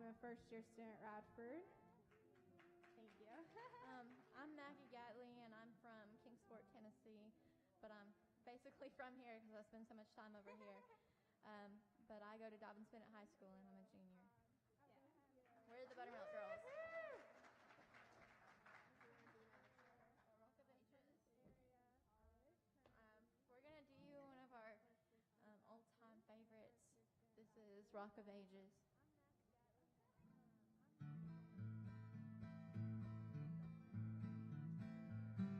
a first-year student at Radford. Thank you. I'm Maggie Gatley, and I'm from Kingsport, Tennessee, but I'm basically from here because I spend so much time over here. But I go to Dobbins Bennett High School, and I'm a junior. Yeah. We're the Buttermilk Girls. Rock of Ages. We're going to do one of our old-time favorites. This is Rock of Ages.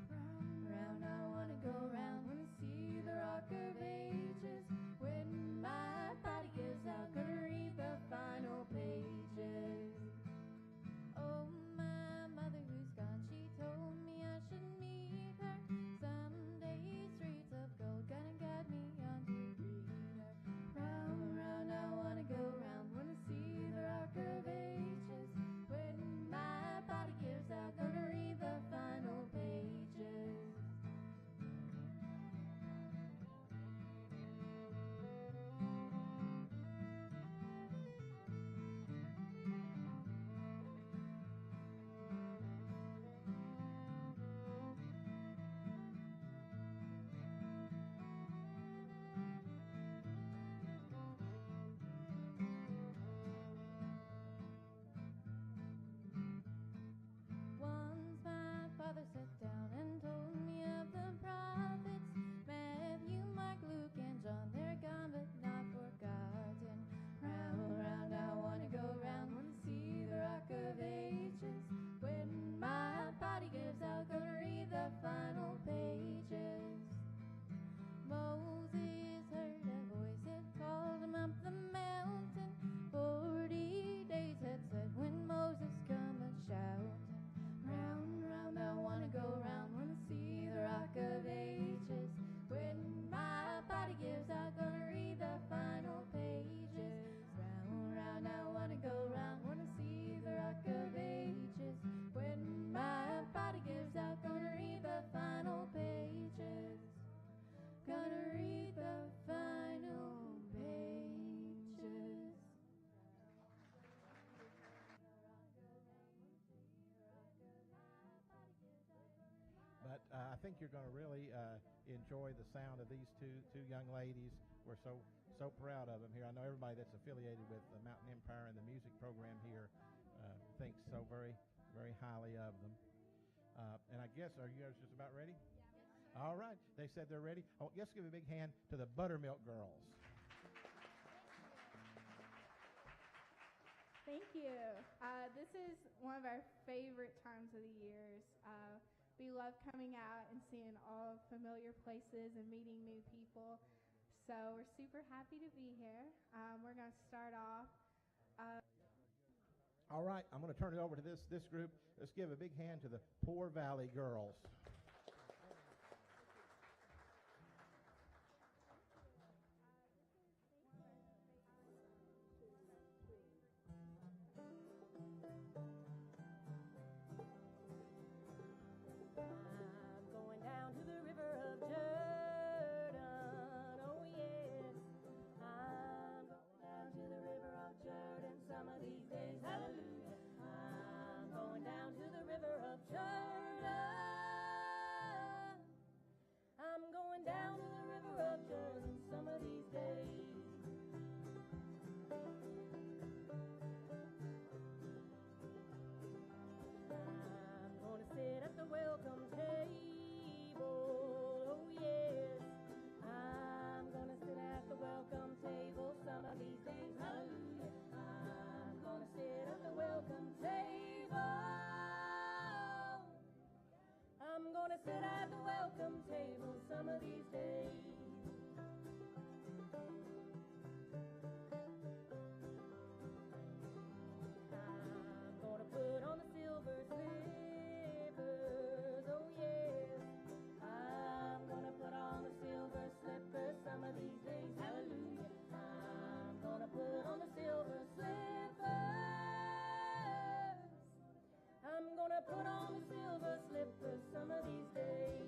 Round I wanna go round, wanna see the Rock of Ages. When my body gives out, gonna read the final pages. Oh, my mother who's gone, she told me I should meet her someday. Streets of gold gonna guide me on to greet her. Round, round I wanna go round, wanna see the Rock of Ages. When my body gives out, gonna read the final pages. Once my father sat down and told me of the prophets, Matthew, Mark, Luke, and John. They're gone but not forgotten. Round, round I wanna go round, wanna see the Rock of Ages. When my body gives out, gonna read the final pages. Moses heard a voice, it called him up the mountain. 40 days had said when Moses come and shouting. Round, round I wanna go round, wanna see the Rock of Ages. When my body gives out, gonna read the final pages. Round, round I wanna go round, wanna see the Rock of Ages. When my body gives out, gonna read the final pages. Gonna read the final pages. But I think you're going to really enjoy the sound of these two young ladies. We're so proud of them here. I know everybody that's affiliated with the Mountain Empire and the music program here thinks so very, very highly of them. And I guess, are you guys just about ready? Yeah. All right. They said they're ready. Oh, let's give a big hand to the Buttermilk Girls. Thank you. This is one of our favorite times of the years. We love coming out and seeing all familiar places and meeting new people. So we're super happy to be here. We're going to start off. All right. I'm going to turn it over to this group. Let's give a big hand to the Poor Valley Girls. Put on the silver slippers some of these days.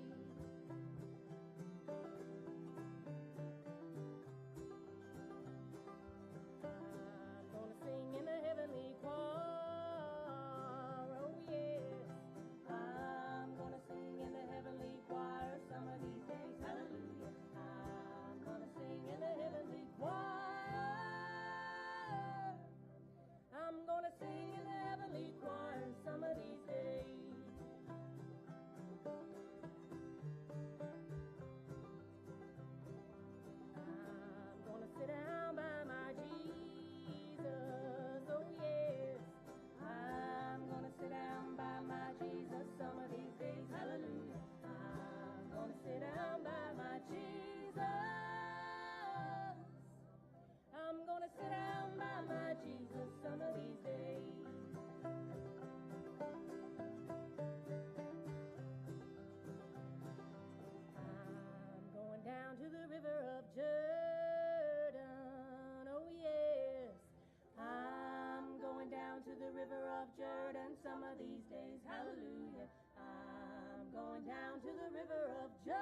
river of Jordan.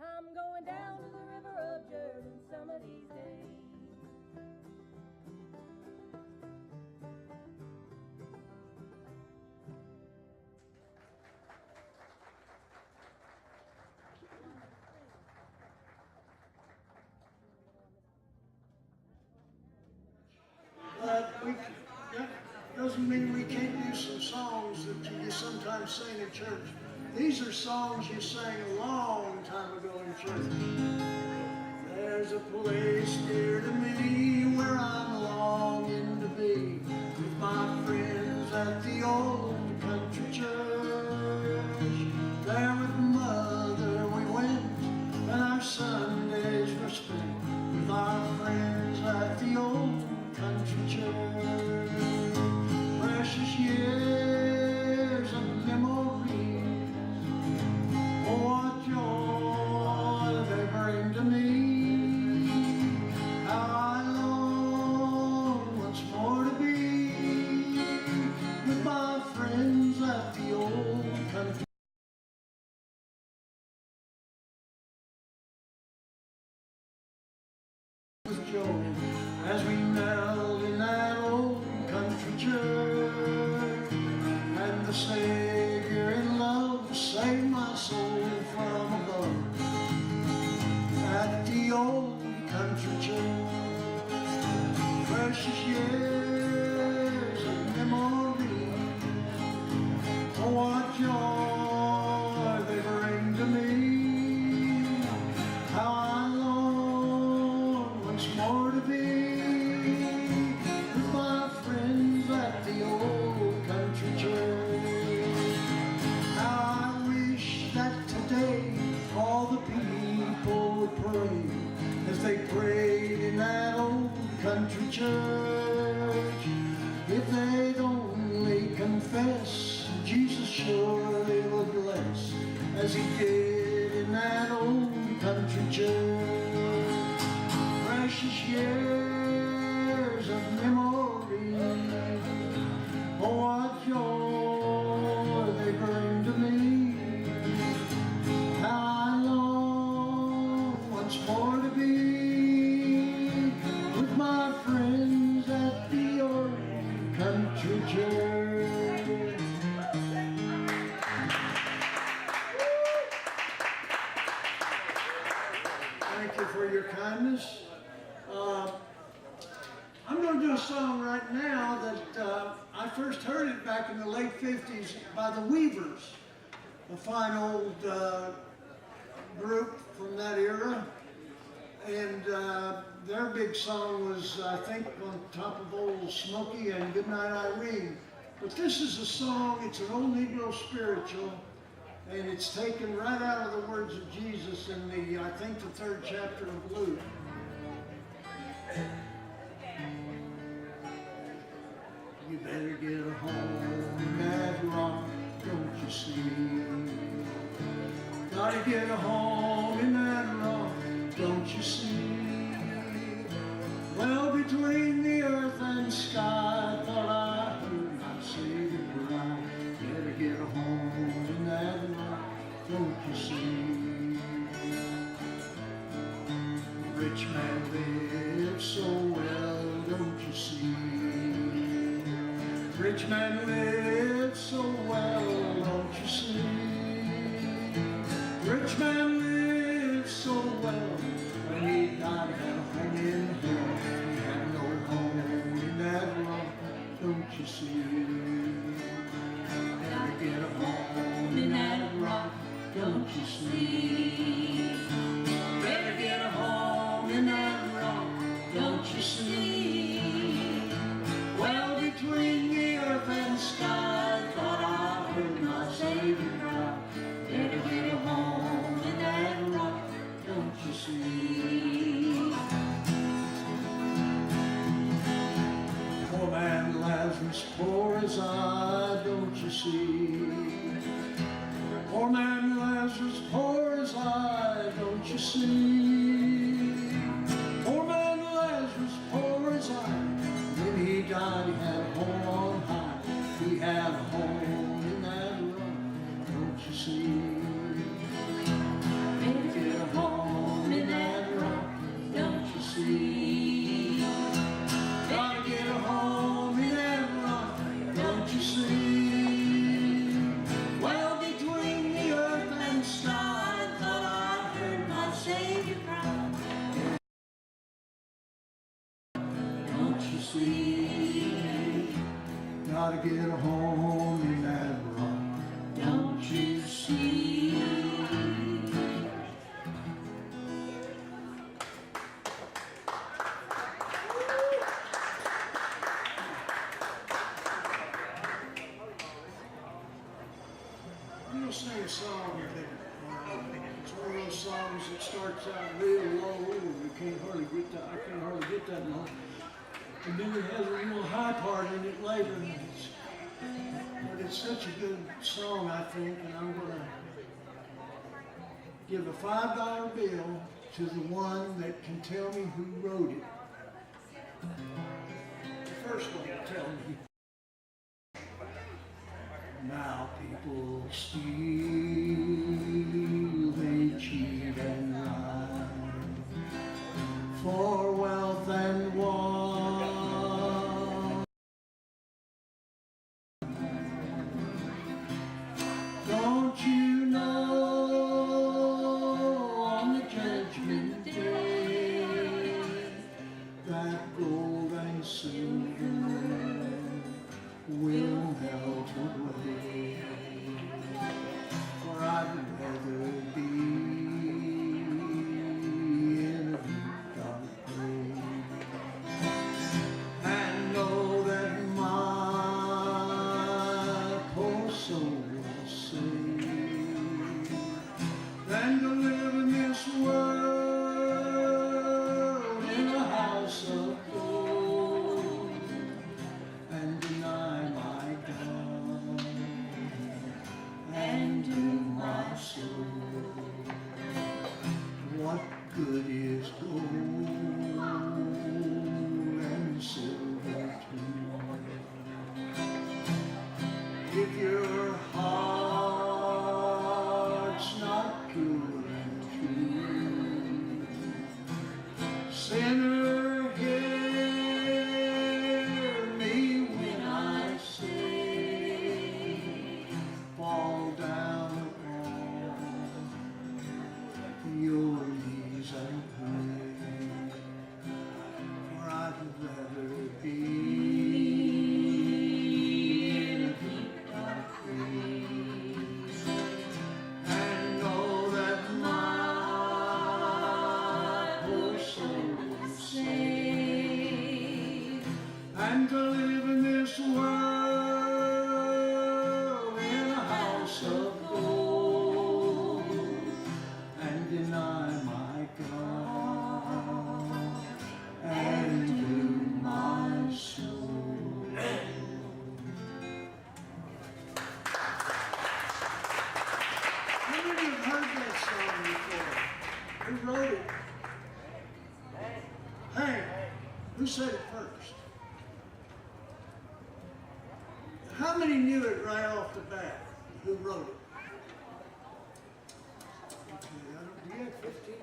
I'm going down to the river of Jordan some of these days. But that doesn't mean we can't do some songs that you sometimes sing in church. These are songs you sang a long time ago in church. There's a place dear to me where I'm longing to be with my friends at the old country church. There with Mother we went, and our Sundays were spent with our friends at the old country church. Precious years of memories, oh what joy they bring to me. How I long once more to be with my friends at the old country. With joy as we knelt in that old country church, and the Savior in love saved my soul from above at the old country church. Precious years of memory, oh what joy they bring to me. How I long once more to be with my friends at the old country church. How I wish that today all the people would pray as they prayed in that old country church. If they'd only confess, Jesus surely will bless as he did in that old country church. Precious years of memory, oh what joy they bring to me. How I long once more to be with my friends at the old country church. Thank you for your kindness. I'm going to do a song right now that I first heard it back in the late 50s by the Weavers, a fine old group from that era. And their big song was, I think, on top of Old Smokey and Goodnight Irene. But this is a song, it's an old Negro spiritual, and it's taken right out of the words of Jesus in the, I think, the 3rd chapter of Luke. You better get a home in that rock, don't you see? Gotta get a home in that rock, don't you see? Well, between the earth and sky, I thought I heard my Savior cry. Better get a home in that rock, don't you see? The rich man lives so well, don't you see? Rich man lives so well, don't you see? Rich man lives so well, when he died at home in hell. He had no home in that rock, don't you see? Gotta get a home in that rock, don't you see? Better get a home in that rock, don't you see? Well, between the earth and sky, thought I heard my Savior cry. Better get a home in that rock, don't you see? Poor man Lazarus, poor get home in that rock. Don't you see? We'll sing a song that it's one of those songs that starts out real low. You can't hardly get that. I can't hardly get that note. And then it has a real high part in it later. But it's such a good song, I think, and I'm going to give a $5 bill to the one that can tell me who wrote it. The first one will tell me. Now people steal, they cheat and lie for wealth and want. Don't you know on the judgment day that gold and silver will melt away? For I'd rather be in a deep dark grave and know that my poor soul was saved than to live in this world in a house of gold and deny my God and do my soul. What good is gold and silver too if your heart's not pure and true? Sinner, hear me when I say, fall down on your knees and pray. For I'd rather be in a deep dark grave and know that my poor soul was saved and to live in this world in a house of gold and deny my God and do my soul. How many have heard that song before? Who wrote it? Hey, who said it first? How many knew it right off the bat? Who wrote it? Okay, do you have 15?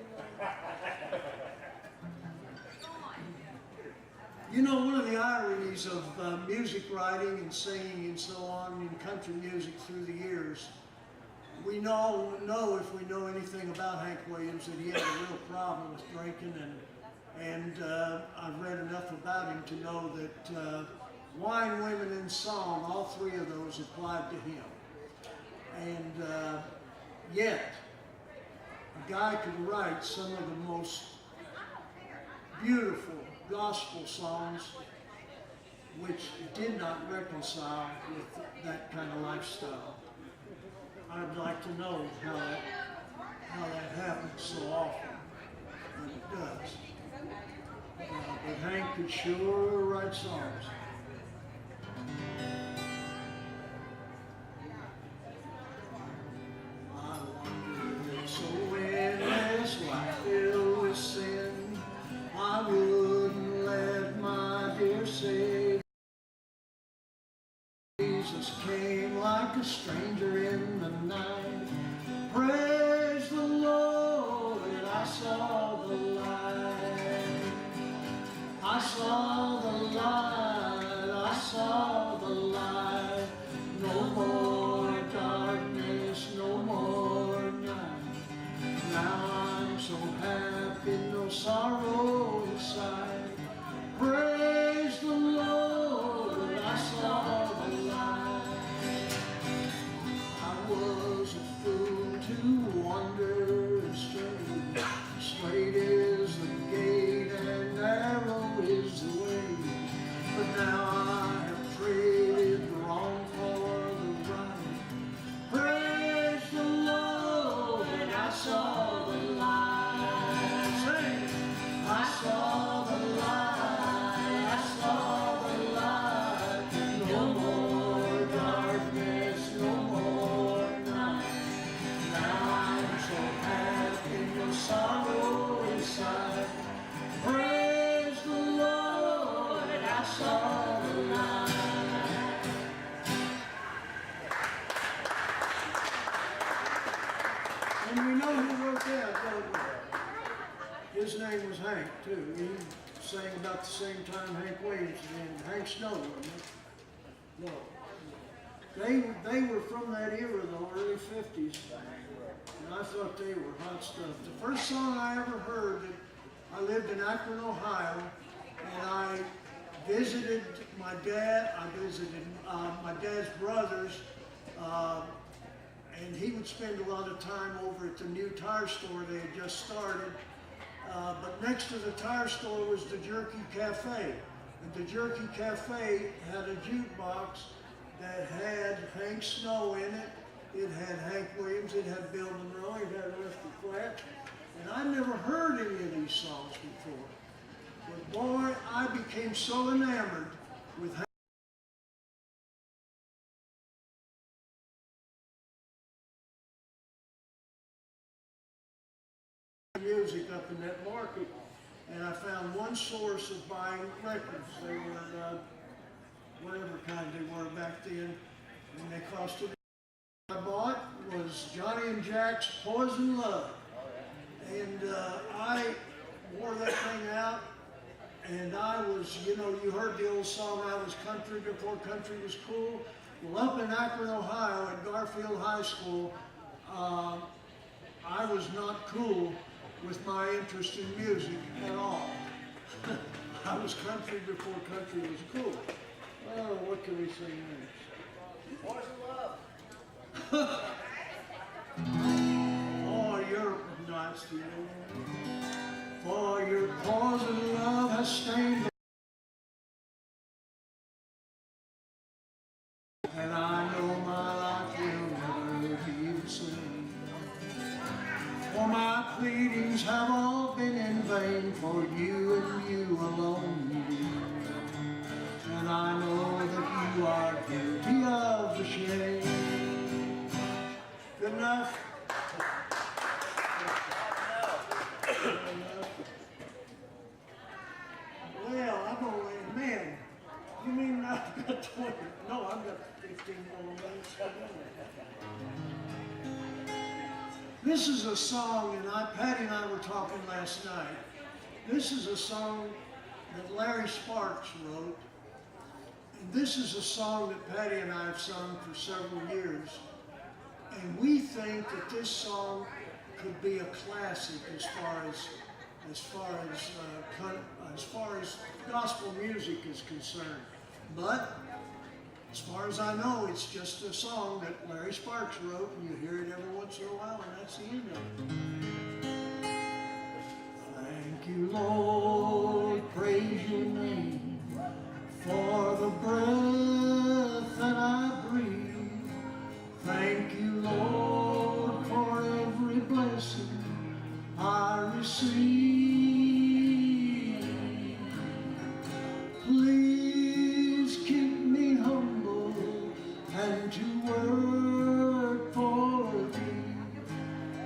You know, one of the ironies of music writing and singing and so on in country music through the years, we know if we know anything about Hank Williams that he had a real problem with drinking, and I've read enough about him to know that wine, women, and song, all three of those applied to him. And yet, a guy could write some of the most beautiful gospel songs which did not reconcile with that kind of lifestyle. I'd like to know how that happens so often, and it does. But Hank could sure write songs. I wonder if so in this life filled with sin, I wouldn't let my dear Savior. Jesus came like a stranger in the night. Praise the Lord, and I saw the light. I saw the light, I saw the light. No more darkness, no more night. Now I'm so happy, no sorrow inside. Praise the Lord, I saw the light. Hank too. He sang about the same time Hank Williams and Hank Snow, wasn't it? No. They were from that era, the early 50s. And I thought they were hot stuff. The first song I ever heard, I lived in Akron, Ohio, and I visited my dad. I visited my dad's brothers, and he would spend a lot of time over at the new tire store they had just started. But next to the tire store was the Jerky Cafe. And the Jerky Cafe had a jukebox that had Hank Snow in it. It had Hank Williams, it had Bill Monroe, it had Lester Flatt. And I never heard any of these songs before. But boy, I became so enamored with Hank. Music up in that market, and I found one source of buying records. They were whatever kind they were back then, and they costed. I bought was Johnny and Jack's Poison Love, and I wore that thing out, and I was, you know, you heard the old song, I was country before country was cool. Well, up in Akron, Ohio, at Garfield High School, I was not cool with my interest in music at all. I was country before country was cool. Oh, what can we say next? Poison Love. Oh, you're nuts, you know. For your poison love has stained, and I know my life will never be the same. For my pleadings have all been in vain for you and you alone, dear. And I know that you are guilty of the shame. Good enough? Well, I'm gonna wait. Man, you mean I've got 20? No, I've got 15 more minutes. This is a song, and Patty and I were talking last night. This is a song that Larry Sparks wrote. And this is a song that Patty and I have sung for several years. And we think that this song could be a classic as far as gospel music is concerned. But as far as I know, it's just a song that Larry Sparks wrote, and you hear it every once in a while, and that's the end of it. Thank you, Lord, praise your name, for the breath that I breathe. Thank you, Lord, for every blessing I receive. Please keep me humble and to work for thee.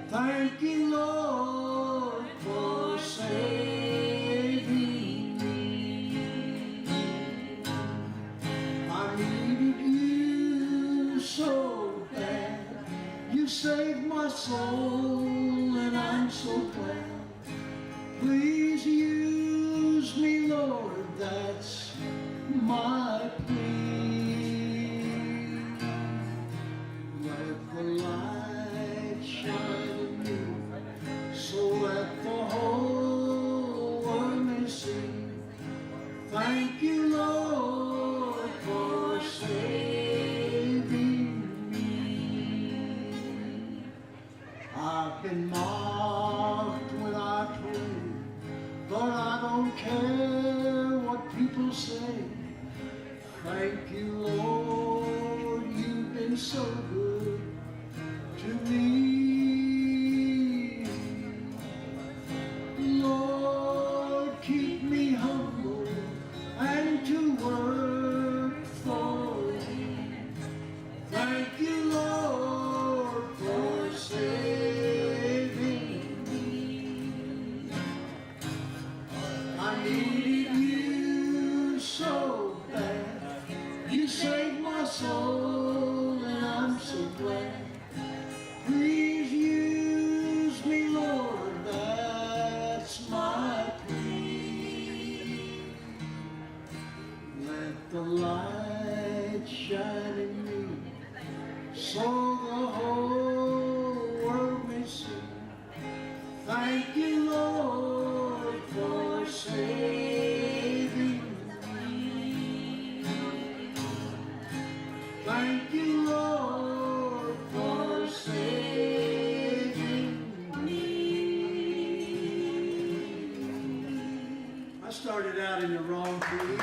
Thank you, Lord, for saving me. I needed you so bad. You saved my soul, and I'm so glad. Please use me, Lord, that's my plea. Let the light shine in me, so that the whole world may see. Thank you, Lord, for saving me. I've been mocked when I pray, but I don't care what people say. Thank you, Lord, you've been so good to me. Lord, keep me humble and to work for thee. Thank you, Lord, for saving me. I needed you so bad. You saved my soul, and I'm so glad. Please so the whole world may see. Thank you, Lord, for saving me. Thank you, Lord, for saving me. I started out in the wrong key.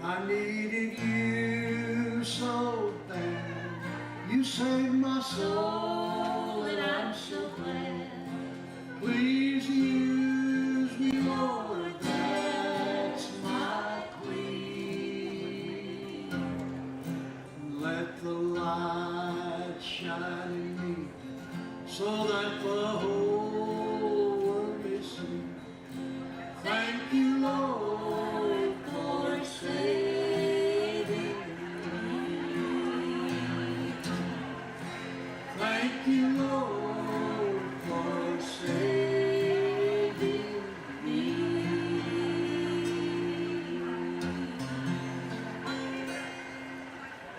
I needed you so bad. You saved my soul, and I'm so glad. Please use me, Lord, that's my plea. Let the light shine in me, so that the whole world may see. Thank you, Lord, for saving me. Thank you, Lord, for saving me.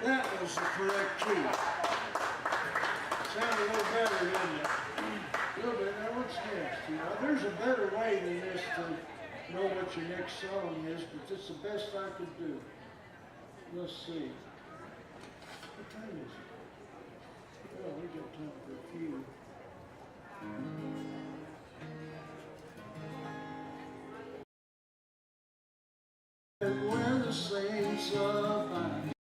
That was the correct key. Sounded a little better, didn't it? A little bit. Now what's next? You know, there's a better way than this to know what your next song is, but it's the best I could do. Let's see. What time is it? Well, we got time for a few. Where the saints abide,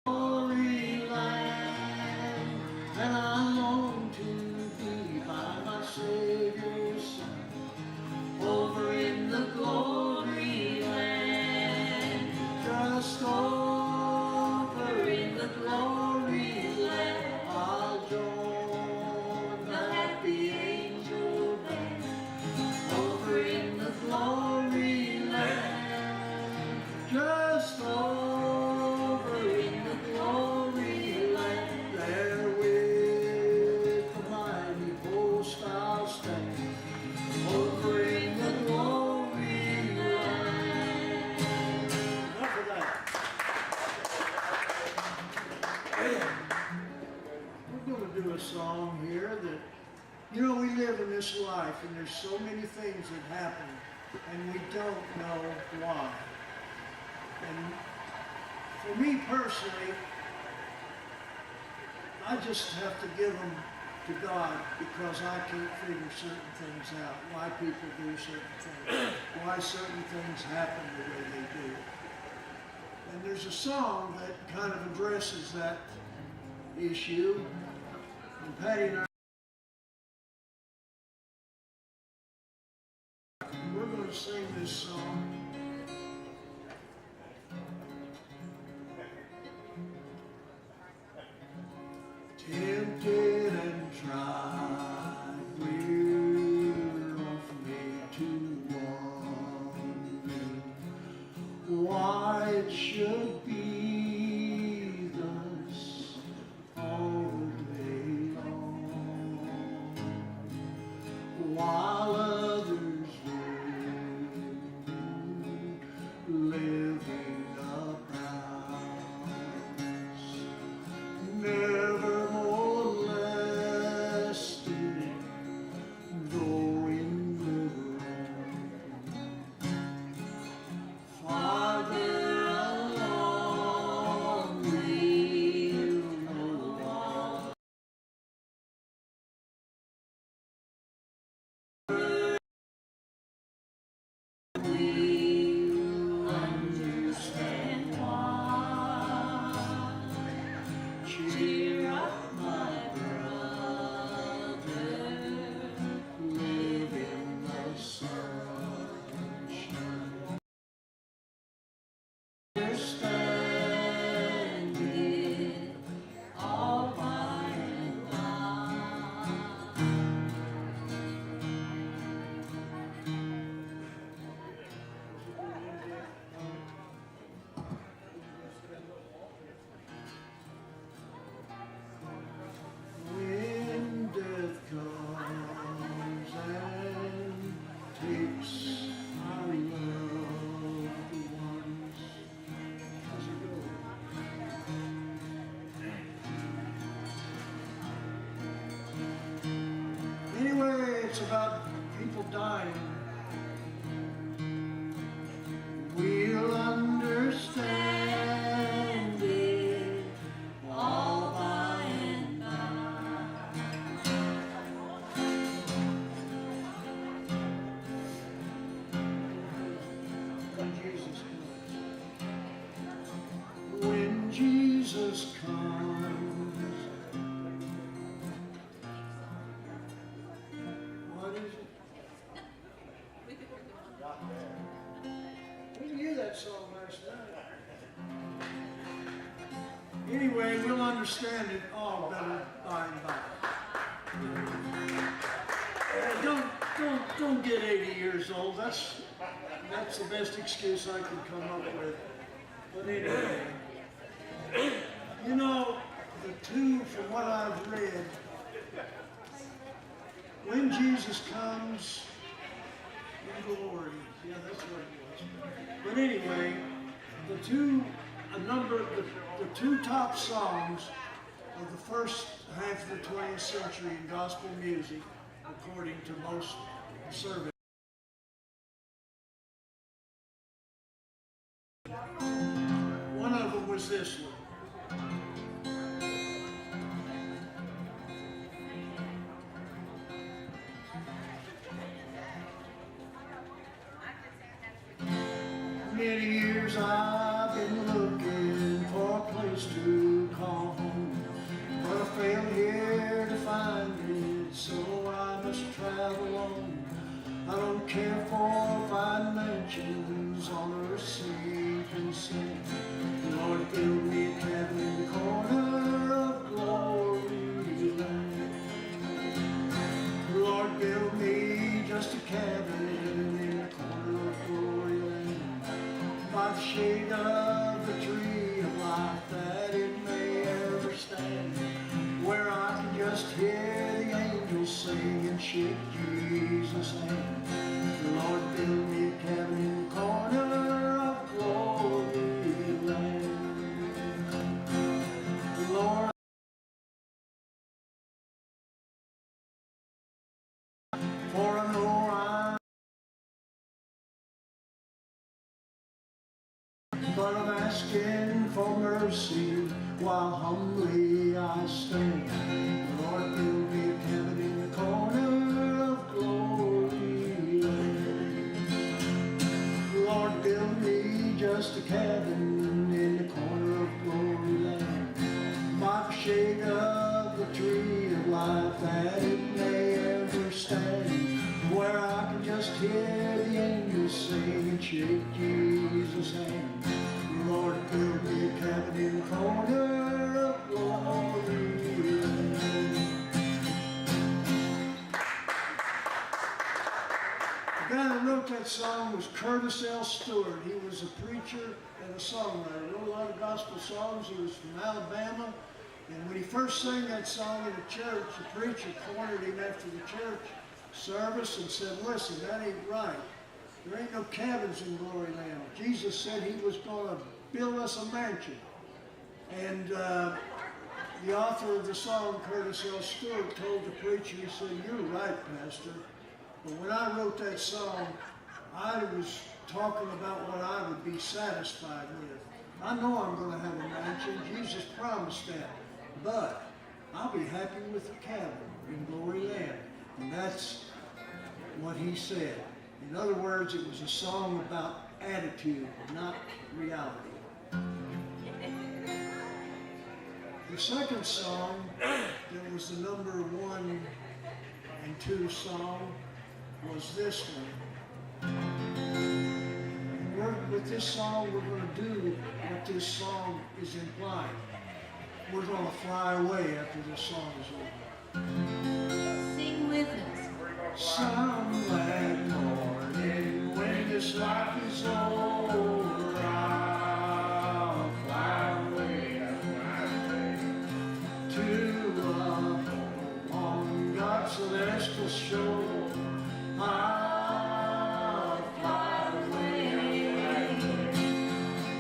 glory land, and I long to be by my Savior's side, over in the glory land, just over in the glory land. I'll join the happy angel band, over in the glory land, just over in the glory land. There with the mighty host I'll stand, over in the glory land. Enough of that. We're going to do a song here that, you know, we live in this life and there's so many things that happen and we don't know why. And for me personally, I just have to give them to God because I can't figure certain things out, why people do certain things, why certain things happen the way they do. And there's a song that kind of addresses that issue. And Patty and we're going to sing this song. Tempted and tried, we're off made to wonder why it should be thus all day long, while others were living upright, never molested, though in the wrong. Farther along it's about people dying. We'll understand it all by and by. When Jesus comes, what is it? We didn't hear that song last night. Anyway, we'll understand it all better by and by. Don't get 80 years old. That's the best excuse I could come up with. But anyway, you know, the two, from what I've read, when Jesus comes in glory, yeah, that's what it was. But anyway, the two top songs of the first half of the 20th century in gospel music, according to most surveys. One of them was this one. Many years I've been looking for a place to call home, but I failed here to find it, so I must travel on. I don't care for fine mansions on earth's sinking sand. Lord, build me a cabin in the corner of glory land. Lord, build me just a cabin in the corner of glory land, by the shade of the tree of life, that it may ever stand, where I can just hear the angels sing and shake Jesus' hand. Lord, build me a cabin in the corner of glory land. Lord, for I know but I'm asking for mercy while humbly I stand. Lord, build me a cabin in the corner of glory land. Lord, build me just a cabin in the corner of glory land, by the shade of the tree of life, that it may ever stand, where I can just hear the angels sing and shake Jesus' hand. Lord, build me a cabin in the corner of glory land. The guy that wrote that song was Curtis L. Stewart. He was a preacher and a songwriter. He wrote a lot of gospel songs. He was from Alabama. And when he first sang that song in the church, the preacher cornered him after the church service and said, listen, that ain't right. There ain't no cabins in glory land. Jesus said he was going to build us a mansion. And the author of the song, Curtis L. Stewart, told the preacher, he said, you're right, Pastor. But when I wrote that song, I was talking about what I would be satisfied with. I know I'm going to have a mansion. Jesus promised that. But I'll be happy with a cabin in glory land. And that's what he said. In other words, it was a song about attitude, not reality. The second song that was the number 1 and 2 song was this one. With this song, we're going to do what this song is implying. We're going to fly away after this song is over. Sing with us. Some glad morning when this life is over, I'll fly away to a home on God's celestial shore. I'll fly away.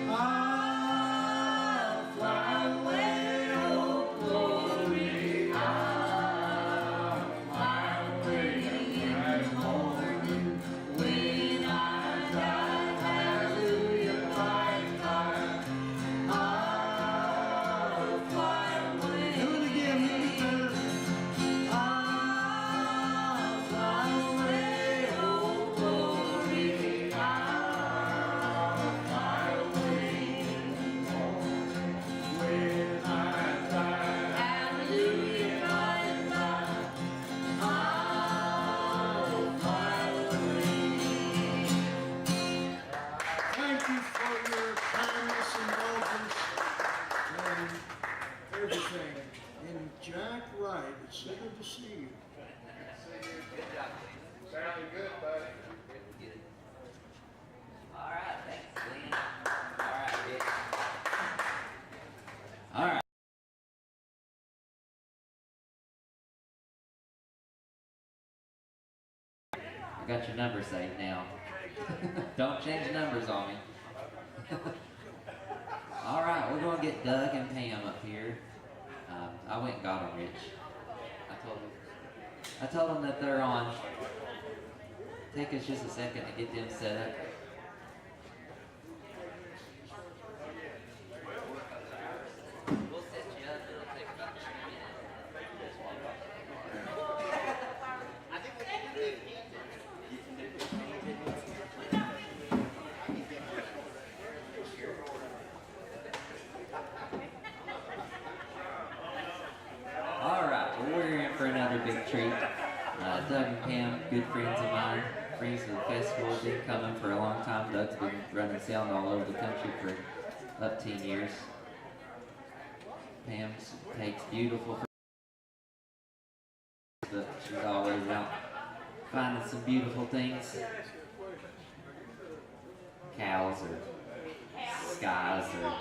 I'll fly away, oh glory. I'll fly away. Sounded good, buddy. Good. All right, thanks, Glenn. All right, Rick. All right. I got your number saved now. Don't change numbers on me. All right, we're going to get Doug and Pam up here. I went and got them, Rich. I told them that they're on. Take us just a second to get them set up. We'll set you up. It'll take about 2 minutes. All right, well, we're in for another big treat. Doug and Pam, good friends of mine, friends of the festival, been coming for a long time. Doug's been running sound all over the country for up 10 years. Pam takes beautiful, but she's always out finding some beautiful things. Cows or skies or,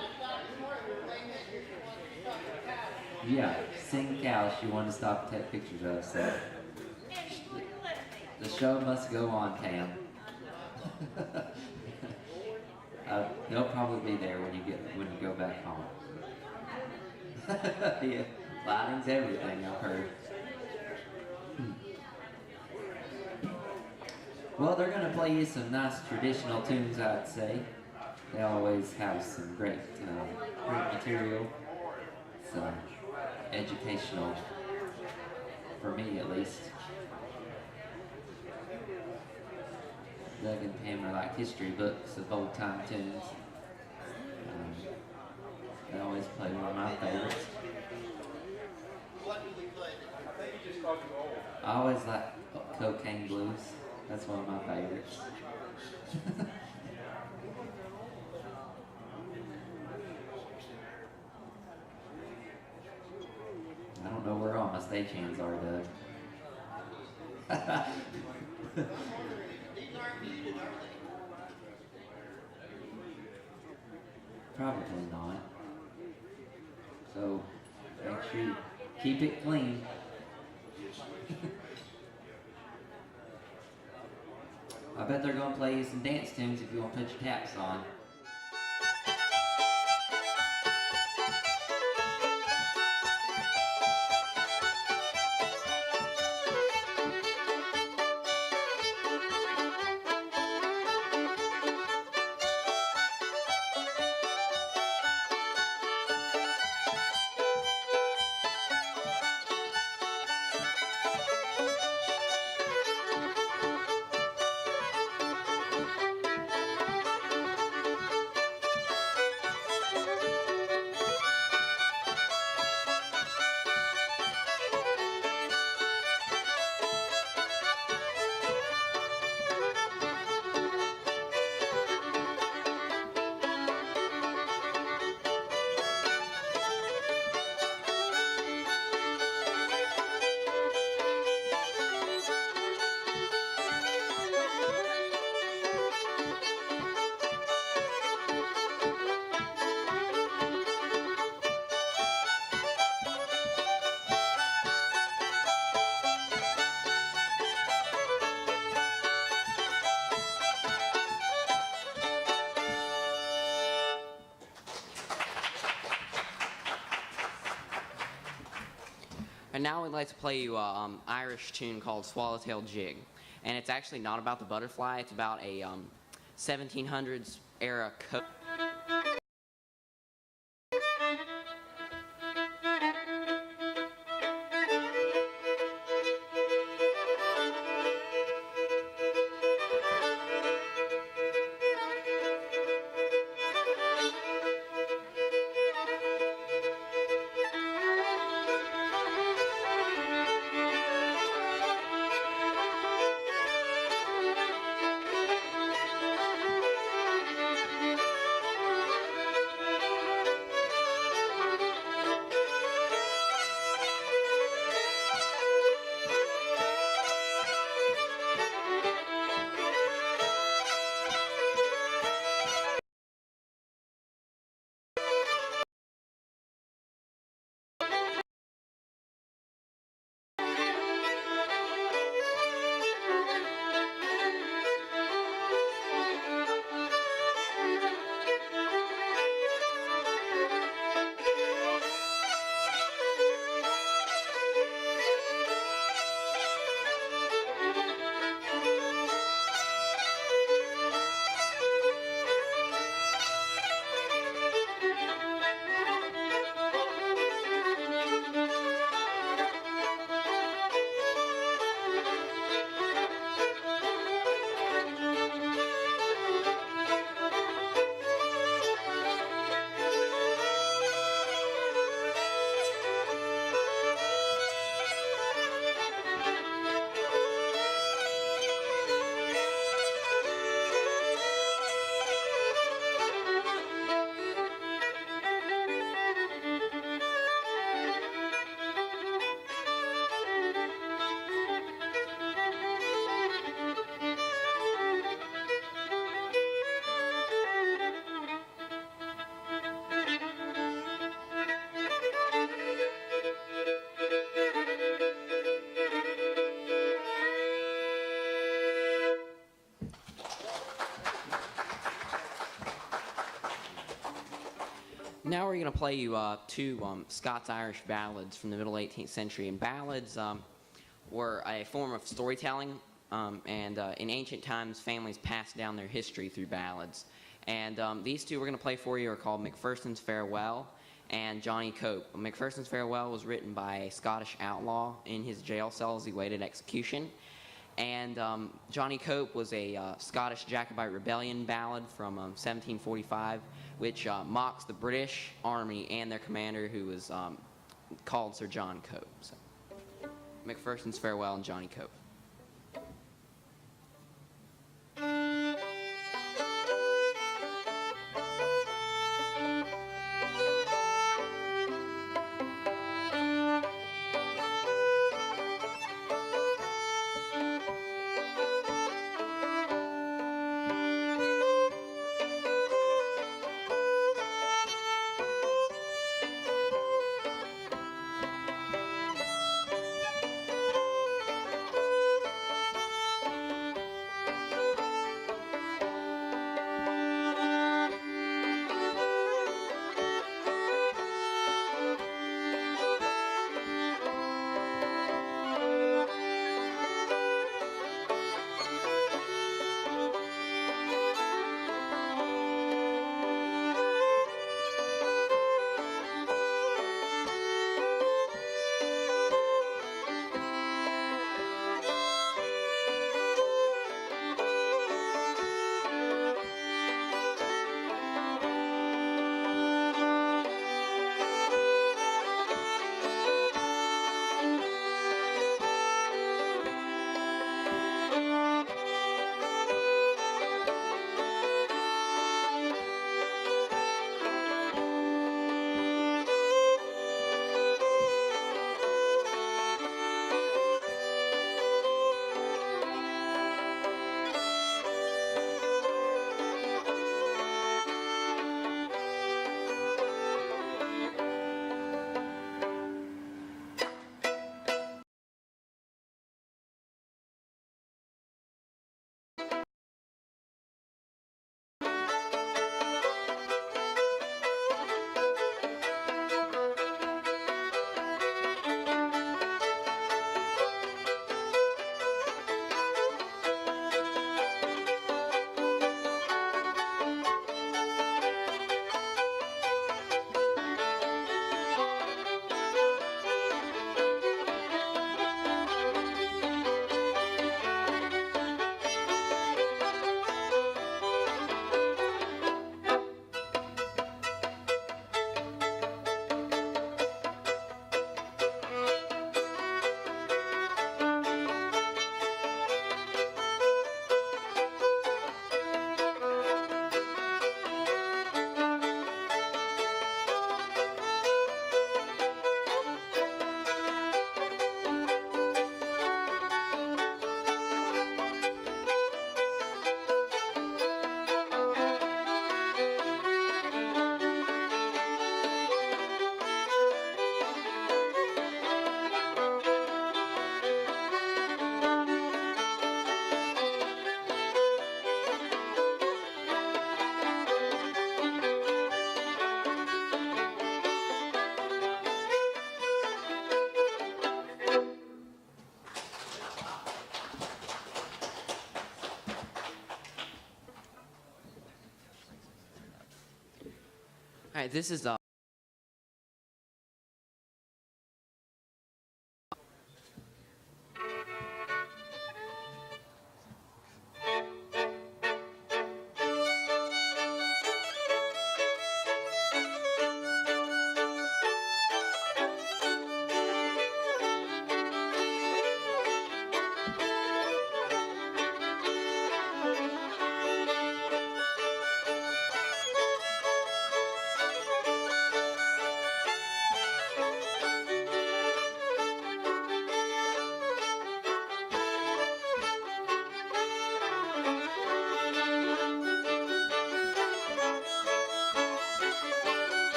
yeah, sing cows she wanted to stop and take pictures of, so. The show must go on, Pam. They'll probably be there when you go back home. Yeah, lighting's everything, I've heard. Well, they're gonna play you some nice traditional tunes, I'd say. They always have some great material, some educational, for me at least. Doug and Pam are like history books of old time tunes. They always play one of my favorites. I always like Cocaine Blues. That's one of my favorites. I don't know where all my stagehands are, Doug. Probably not. So make sure you keep it clean. I bet they're going to play you some dance tunes if you want to put your taps on. And now we'd like to play you an Irish tune called Swallowtail Jig. And it's actually not about the butterfly, it's about a 1700s era coat. Now we're going to play you two Scots-Irish ballads from the middle 18th century. And ballads were a form of storytelling, and in ancient times, families passed down their history through ballads. And these two we're going to play for you are called Macpherson's Farewell and Johnny Cope. Macpherson's Farewell was written by a Scottish outlaw in his jail cell as he waited execution. And Johnny Cope was a Scottish Jacobite rebellion ballad from 1745, which mocks the British Army and their commander, who was called Sir John Cope. So, Macpherson's Farewell and Johnny Cope. All right, this is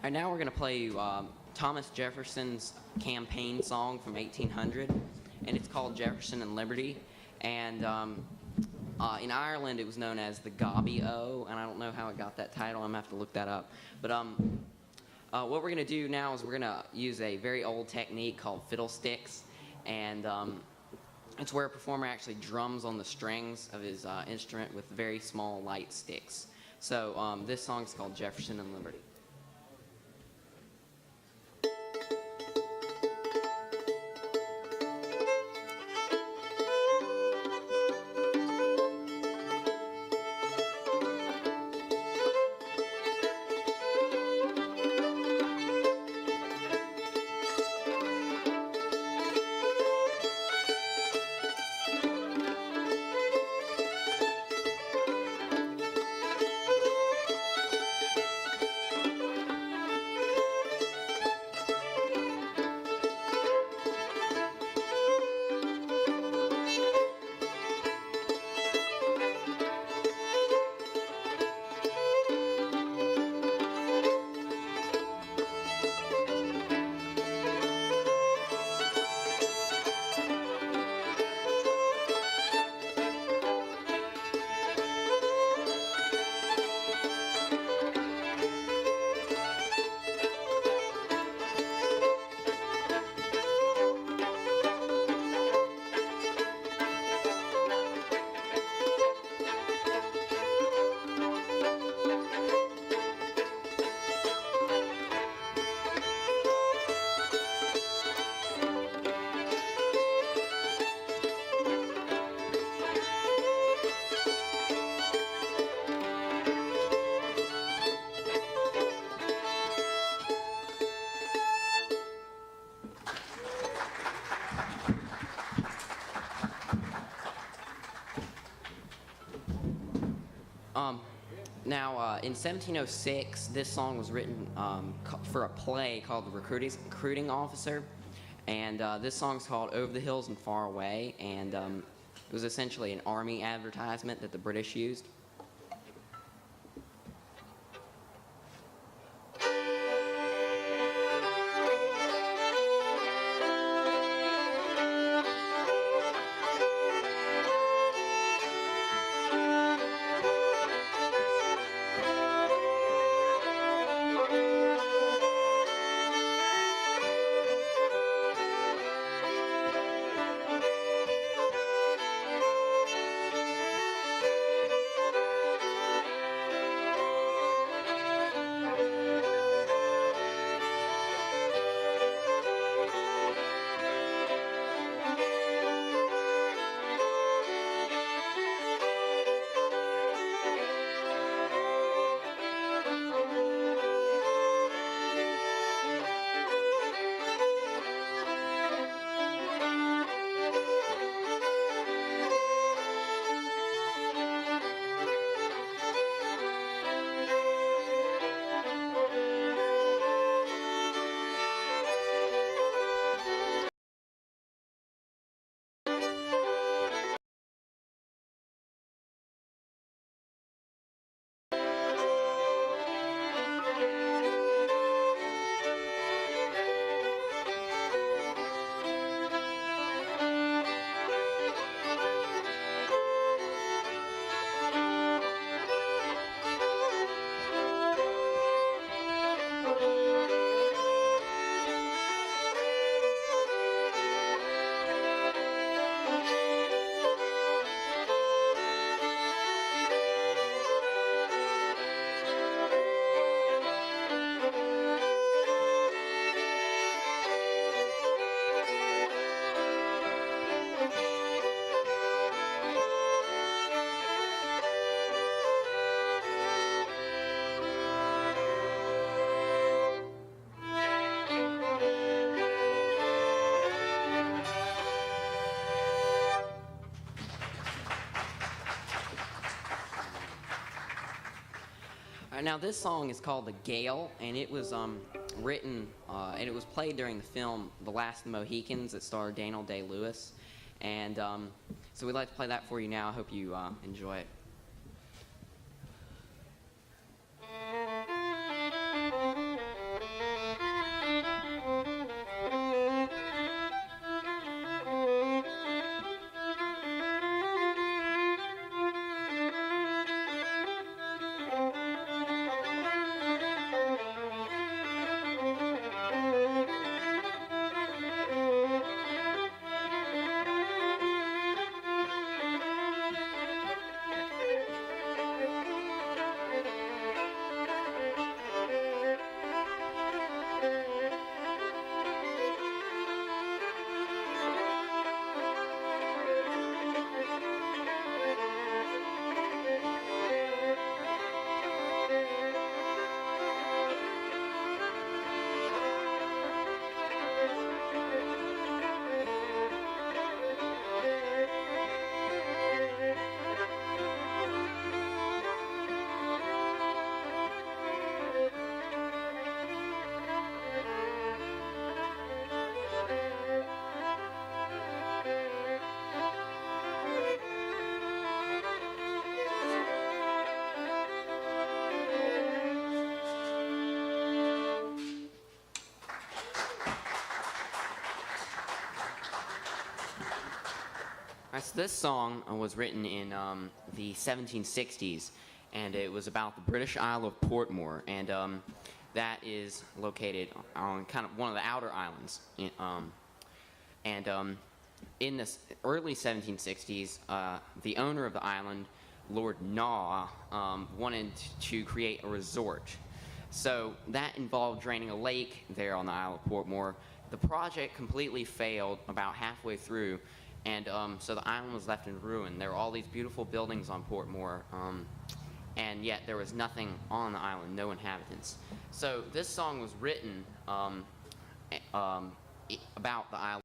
right, now we're going to play you Thomas Jefferson's campaign song from 1800, and it's called Jefferson and Liberty. And in Ireland, it was known as the Gobby O, and I don't know how it got that title. I'm going to have to look that up. But what we're going to do now is we're going to use a very old technique called fiddlesticks, and it's where a performer actually drums on the strings of his instrument with very small, light sticks. So this song is called Jefferson and Liberty. Now, in 1706, this song was written for a play called The Recruiting Officer, and this song's called Over the Hills and Far Away, and it was essentially an army advertisement that the British used. Now this song is called The Gale, and it was written and it was played during the film The Last of the Mohicans that starred Daniel Day-Lewis, and so we'd like to play that for you now. I hope you enjoy it. So this song was written in the 1760s, and it was about the British Isle of Portmore, and that is located on kind of one of the outer islands. In the early 1760s, the owner of the island, Lord Naw, wanted to create a resort. So that involved draining a lake there on the Isle of Portmore. The project completely failed about halfway through, and so the island was left in ruin. There were all these beautiful buildings on Portmore, and yet there was nothing on the island, no inhabitants. So this song was written about the island,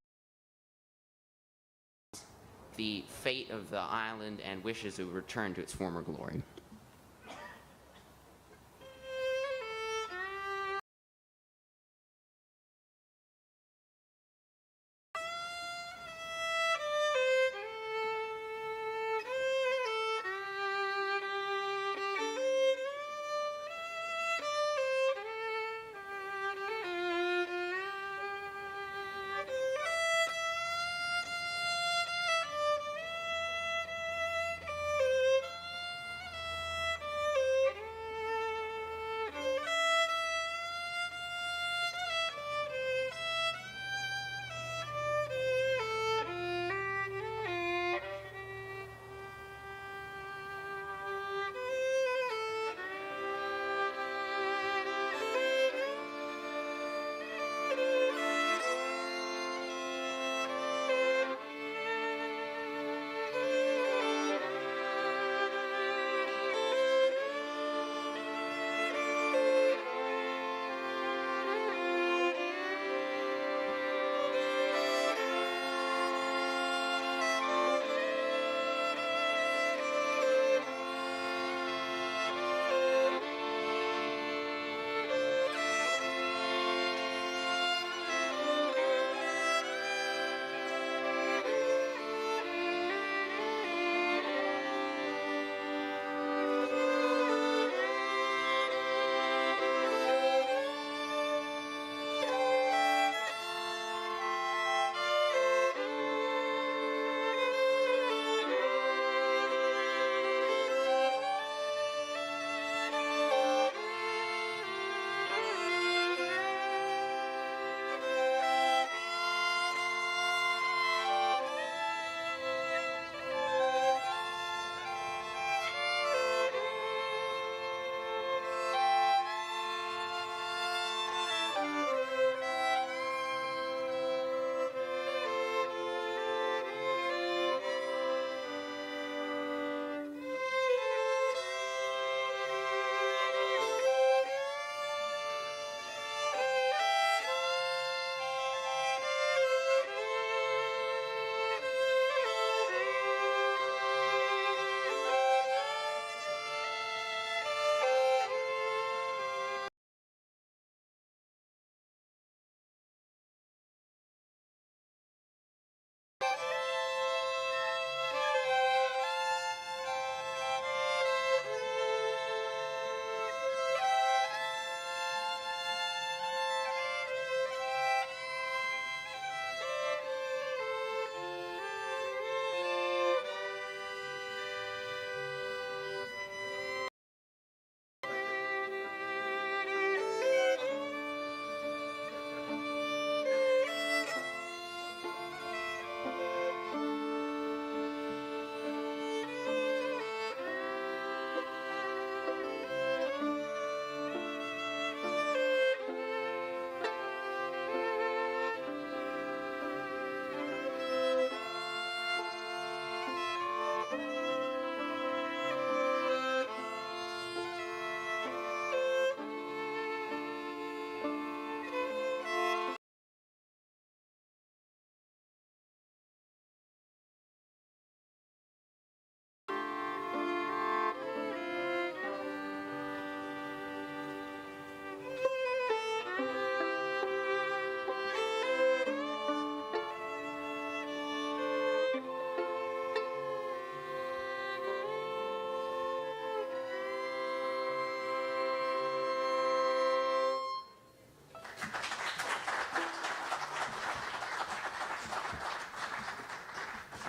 the fate of the island, and wishes it would return to its former glory.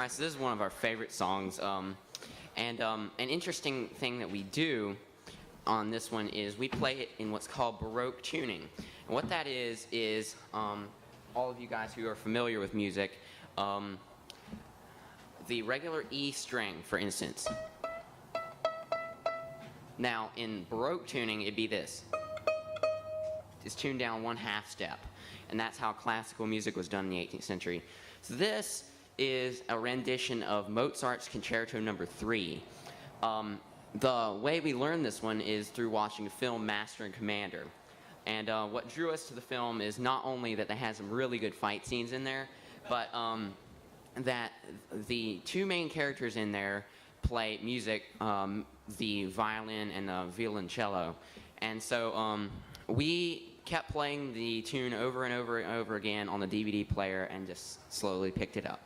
right, so this is one of our favorite songs. An interesting thing that we do on this one is we play it in what's called Baroque tuning. And what that is all of you guys who are familiar with music, the regular E string, for instance. Now, in Baroque tuning, it'd be this. It's tuned down 1/2 step. And that's how classical music was done in the 18th century. So this is a rendition of Mozart's Concerto No. 3. The way we learned this one is through watching the film Master and Commander. And what drew us to the film is not only that they had some really good fight scenes in there, but that the two main characters in there play music, the violin and the violoncello. And so we kept playing the tune over and over and over again on the DVD player and just slowly picked it up.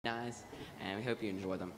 Nice, and we hope you enjoy them.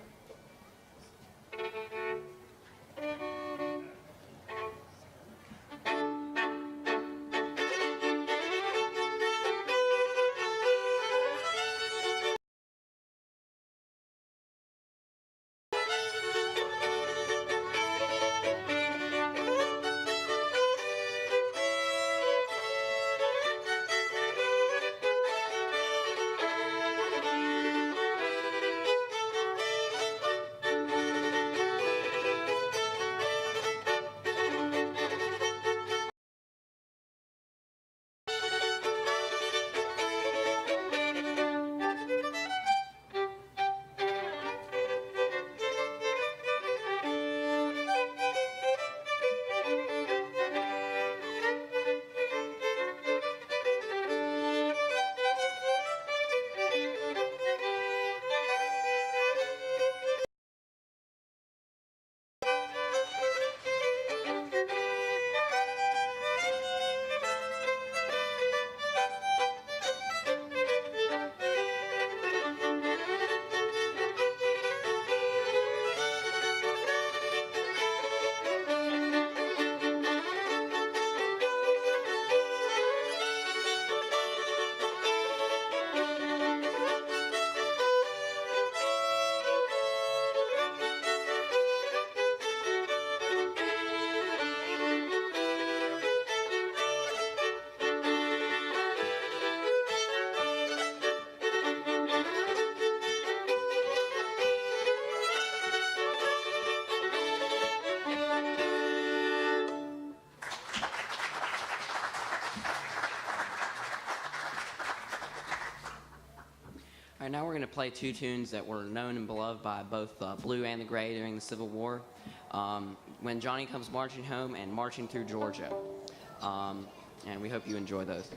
right, now we're going to play two tunes that were known and beloved by both Blue and the Gray during the Civil War. When Johnny Comes Marching Home and Marching Through Georgia. And we hope you enjoy those.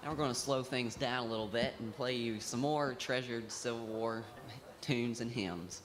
Now we're going to slow things down a little bit and play you some more treasured Civil War tunes and hymns.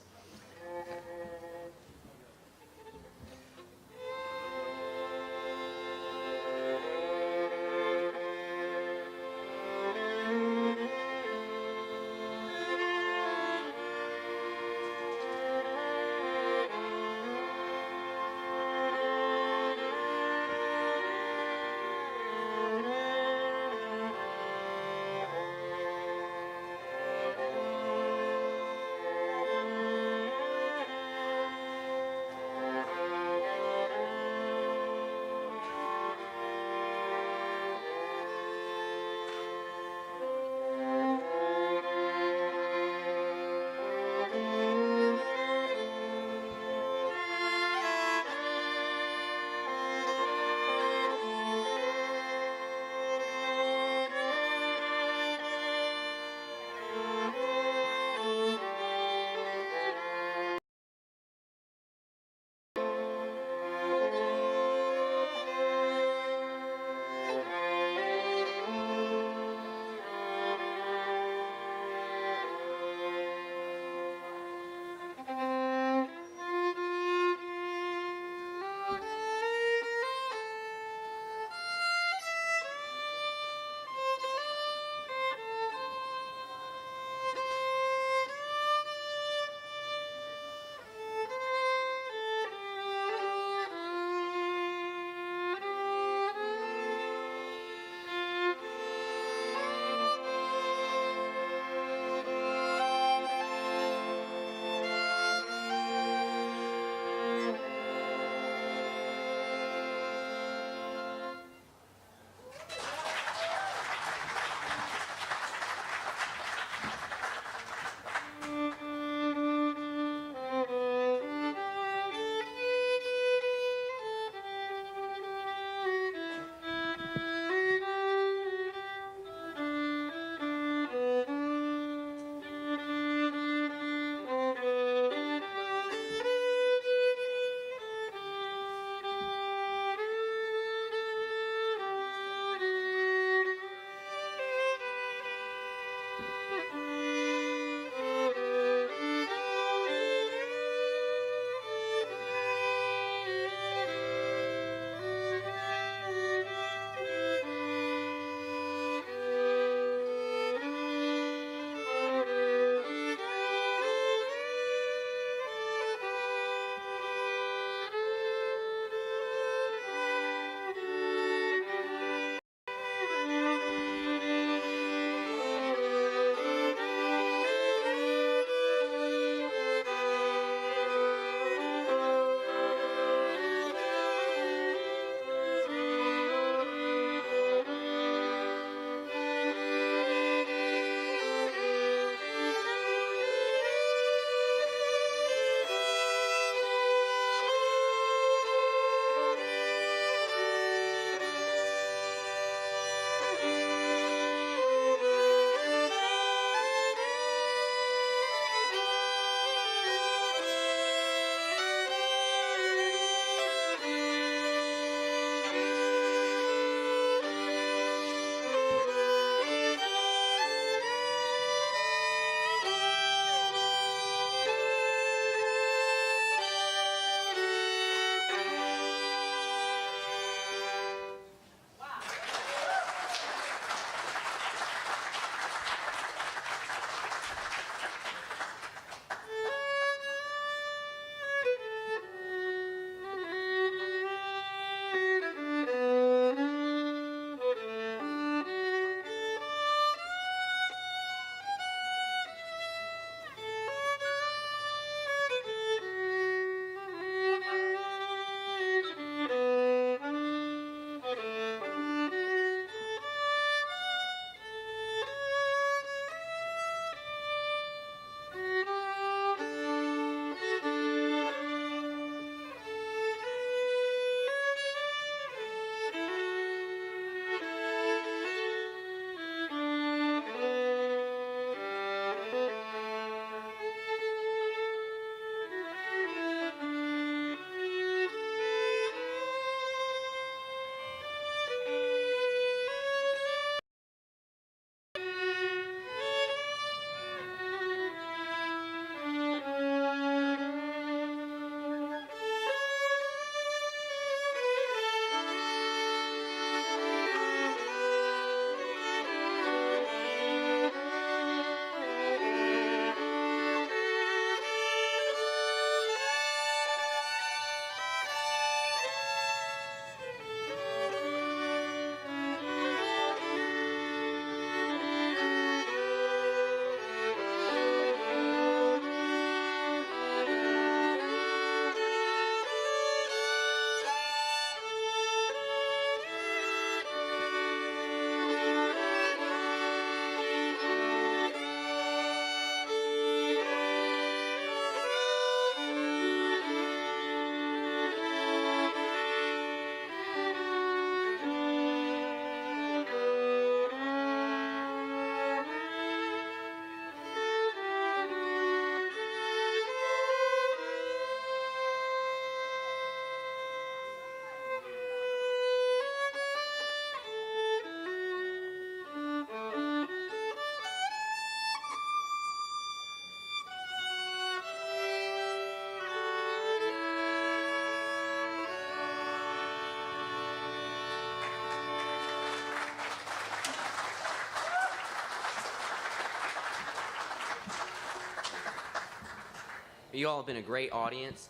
You all have been a great audience.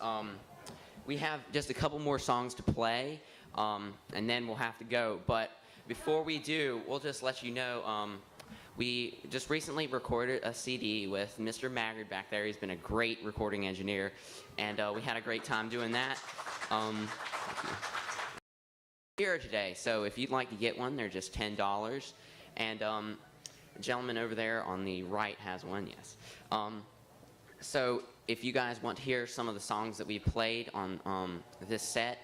We have just a couple more songs to play, and then we'll have to go. But before we do, we'll just let you know, we just recently recorded a CD with Mr. Maggard back there. He's been a great recording engineer, and we had a great time doing that. Here today, so if you'd like to get one, they're just $10. And the gentleman over there on the right has one, yes. So if you guys want to hear some of the songs that we played on this set,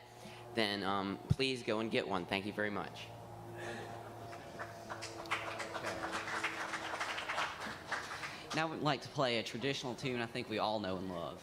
then please go and get one. Thank you very much. Now we'd like to play a traditional tune I think we all know and love.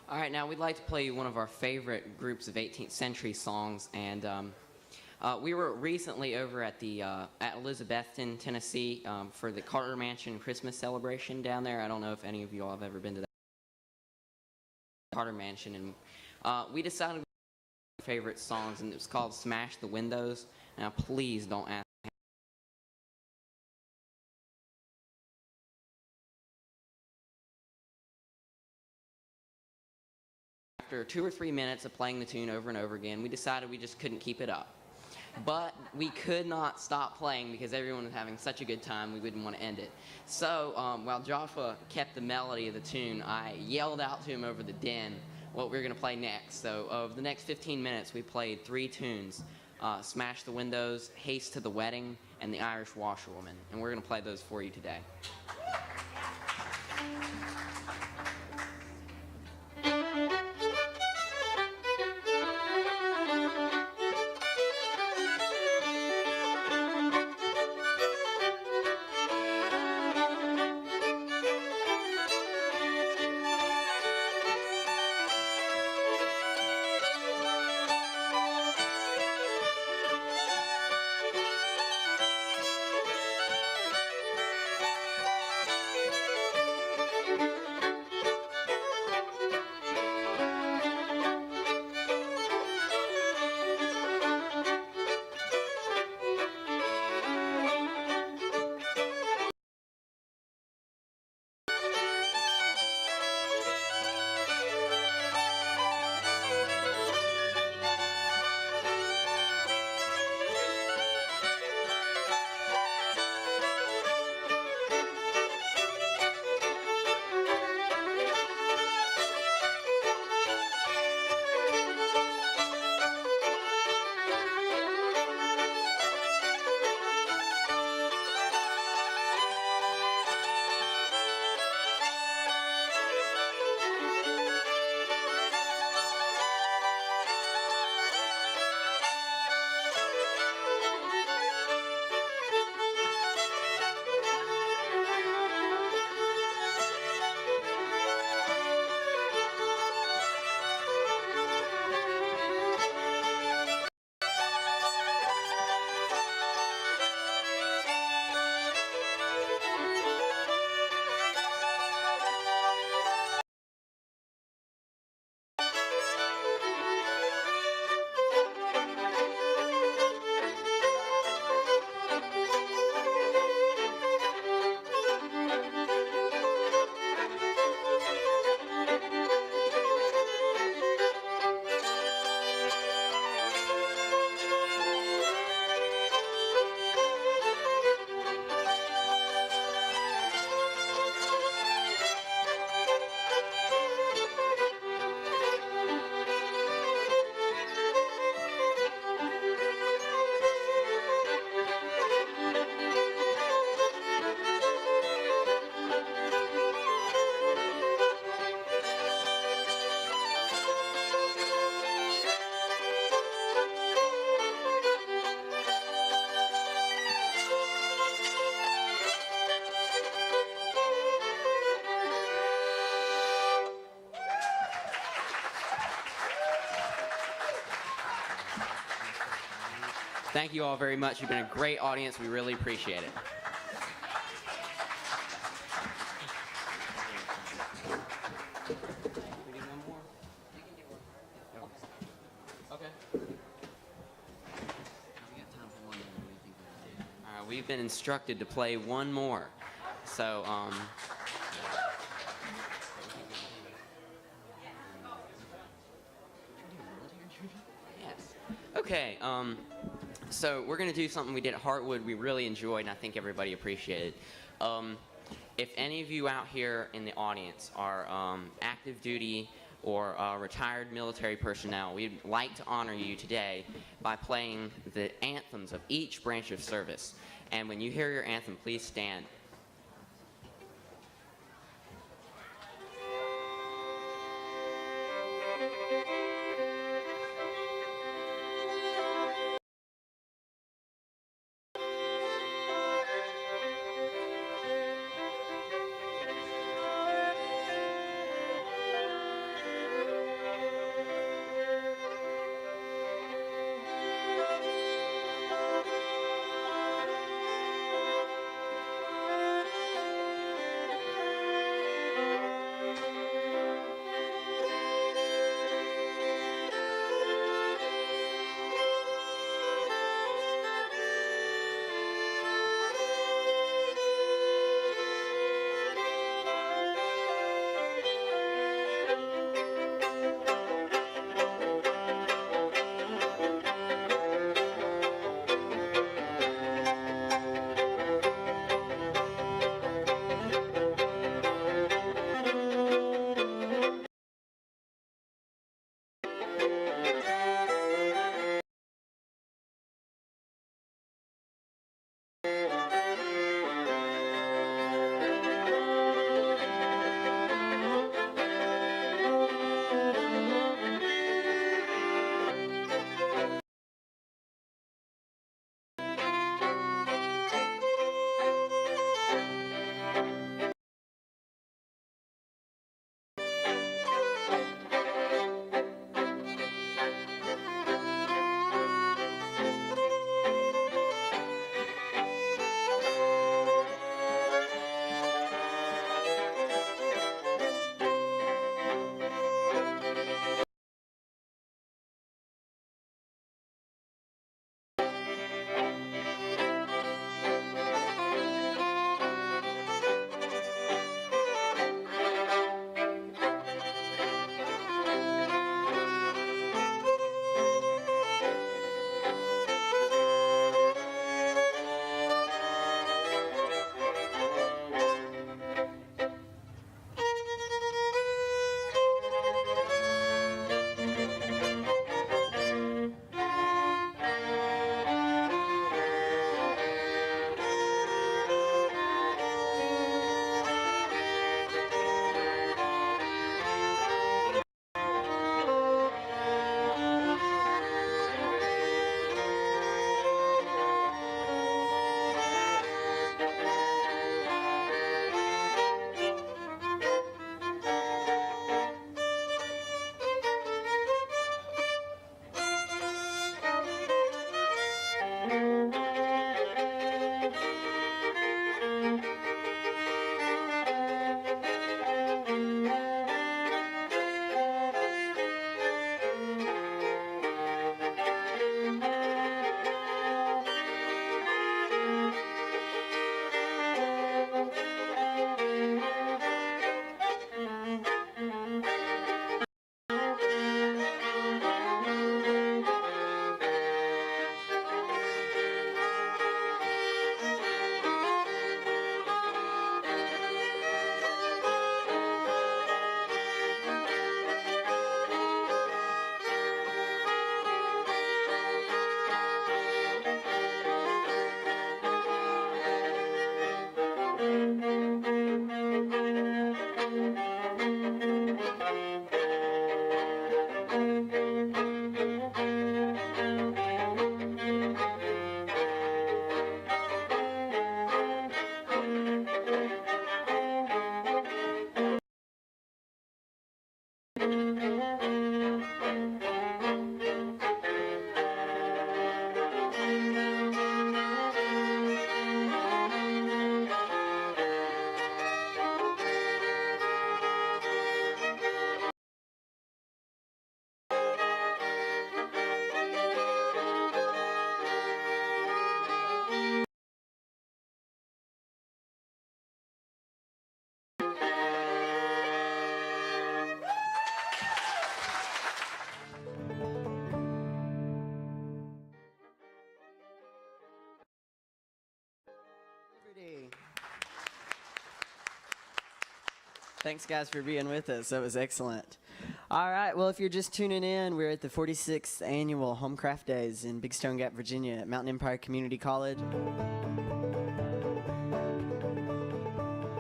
All right, now we'd like to play you one of our favorite groups of 18th century songs, and we were recently over at the at Elizabethton, Tennessee, for the Carter Mansion Christmas celebration down there. I don't know if any of you all have ever been to that Carter Mansion, and we decided our favorite songs, and it was called "Smash the Windows." Now, please don't ask. After 2 or 3 minutes of playing the tune over and over again, we decided we just couldn't keep it up. But we could not stop playing because everyone was having such a good time, we wouldn't want to end it. So while Joshua kept the melody of the tune, I yelled out to him over the din what we were going to play next. So of the next 15 minutes, we played 3 tunes, Smash the Windows, Haste to the Wedding, and The Irish Washerwoman. And we're going to play those for you today. Thank you all very much. You've been a great audience. We really appreciate it. We've been instructed to play one more. So, yes. Okay, so we're going to do something we did at Heartwood we really enjoyed, and I think everybody appreciated. If any of you out here in the audience are active duty or retired military personnel, we'd like to honor you today by playing the anthems of each branch of service. And when you hear your anthem, please stand. Thanks, guys, for being with us. That was excellent. All right, well, if you're just tuning in, we're at the 46th Annual Homecraft Days in Big Stone Gap, Virginia at Mountain Empire Community College.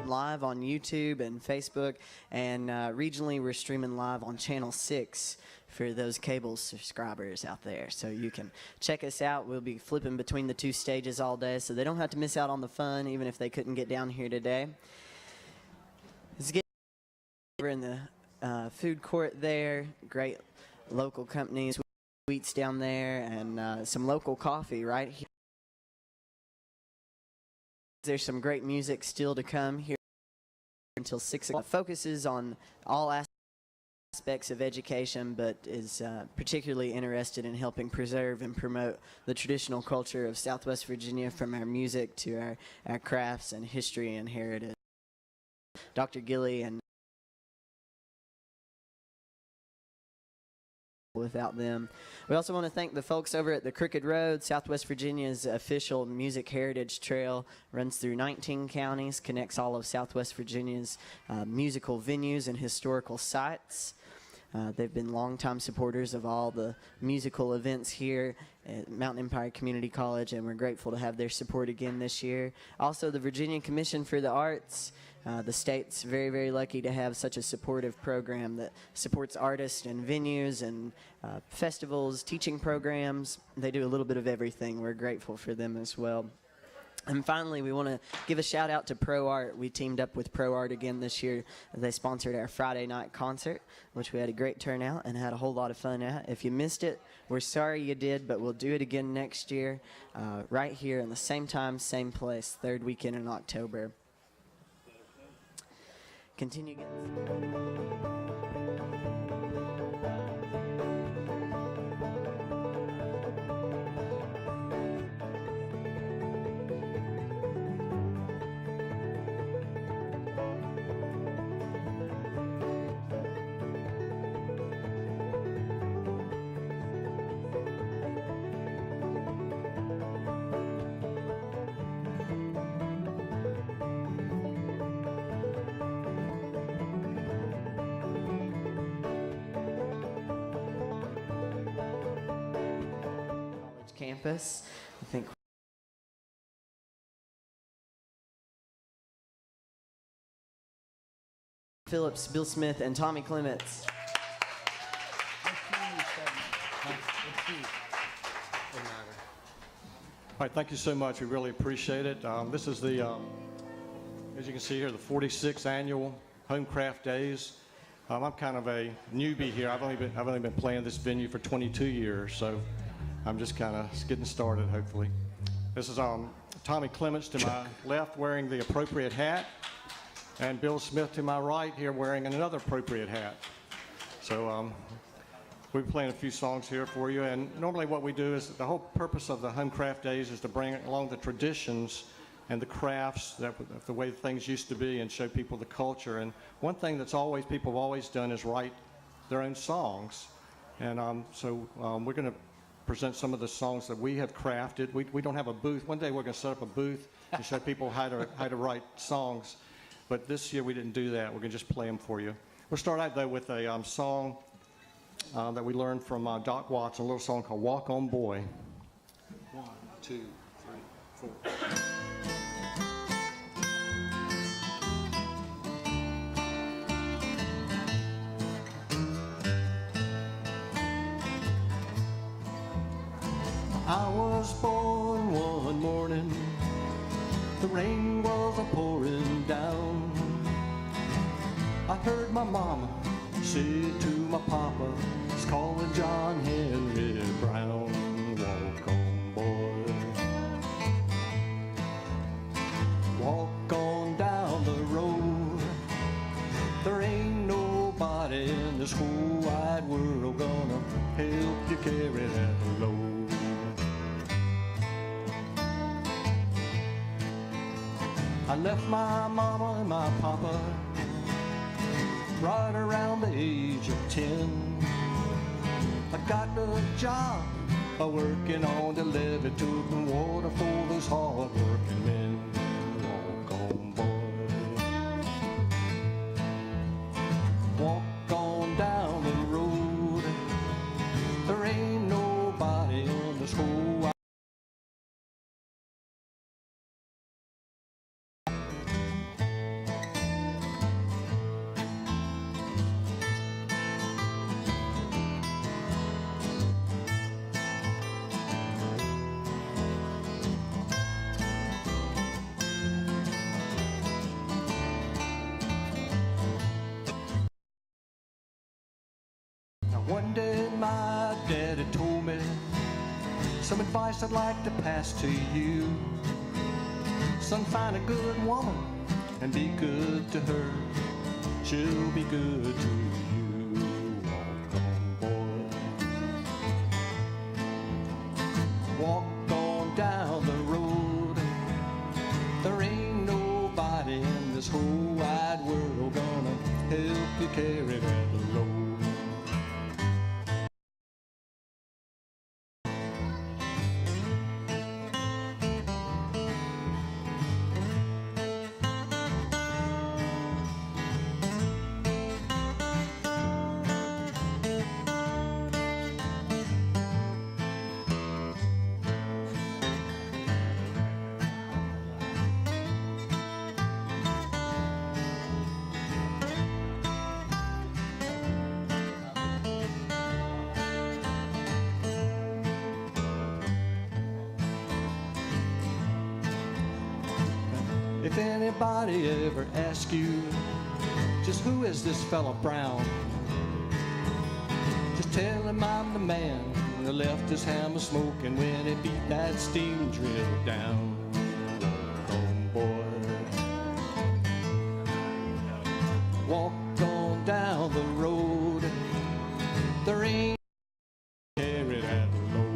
Live on YouTube and Facebook, and regionally we're streaming live on Channel 6 for those cable subscribers out there. So you can check us out. We'll be flipping between the two stages all day, so they don't have to miss out on the fun, even if they couldn't get down here today. Let's get over in the food court there. Great local companies, sweets down there, and some local coffee right here. There's some great music still to come here until 6 o'clock. Focuses on all aspects of education, but is particularly interested in helping preserve and promote the traditional culture of Southwest Virginia, from our music to our crafts and history and heritage. Dr. Gilly and without them. We also want to thank the folks over at the Crooked Road. Southwest Virginia's official music heritage trail runs through 19 counties, connects all of Southwest Virginia's musical venues and historical sites. They've been longtime supporters of all the musical events here at Mountain Empire Community College, and we're grateful to have their support again this year. Also, the Virginia Commission for the Arts. The state's very, very lucky to have such a supportive program that supports artists and venues and festivals, teaching programs. They do a little bit of everything. We're grateful for them as well. And finally, we want to give a shout out to Pro Art. We teamed up with Pro Art again this year. They sponsored our Friday night concert, which we had a great turnout and had a whole lot of fun at. If you missed it, we're sorry you did, but we'll do it again next year, right here in the same time, same place, third weekend in October. Continue getting. Campus. I think Phillips, Bill Smith, and Tommy Clements. All right, thank you so much. We really appreciate it. This is the, as you can see here, the 46th annual Homecraft Days. I'm kind of a newbie here. I've only been playing this venue for 22 years, so I'm just kind of getting started. Hopefully, this is Tommy Clements to my left, wearing the appropriate hat, and Bill Smith to my right here, wearing another appropriate hat. So we'll be playing a few songs here for you, and normally what we do is the whole purpose of the Homecraft Days is to bring along the traditions and the crafts, the way things used to be, and show people the culture. And one thing that's people have always done is write their own songs. And so we're going to present some of the songs that we have crafted. We don't have a booth. One day we're going to set up a booth and show people how to write songs. But this year we didn't do that. We're going to just play them for you. We'll start out, though, with a song that we learned from Doc Watts, a little song called Walk On Boy. 1, 2, 3, 4. I was born one morning, the rain was a-pouring down. I heard my mama say to my papa, it's calling John Henry Brown. Walk on, boy. Walk on down the road. There ain't nobody in this whole wide world gonna help you carry that load. I left my mama and my papa right around the age of 10. I got a job working on the levee, toting water for those hard-working men. One day my daddy told me some advice I'd like to pass to you. Son, find a good woman and be good to her. She'll be good to you. Walk on, boy. Walk on down the road. There ain't nobody in this whole wide world gonna help you carry that load. If anybody ever asks you, just who is this fella Brown? Just tell him I'm the man that left his hammer smoking when he beat that steam drill down. Walk on, boy. Walk on down the road. There ain't carry that load.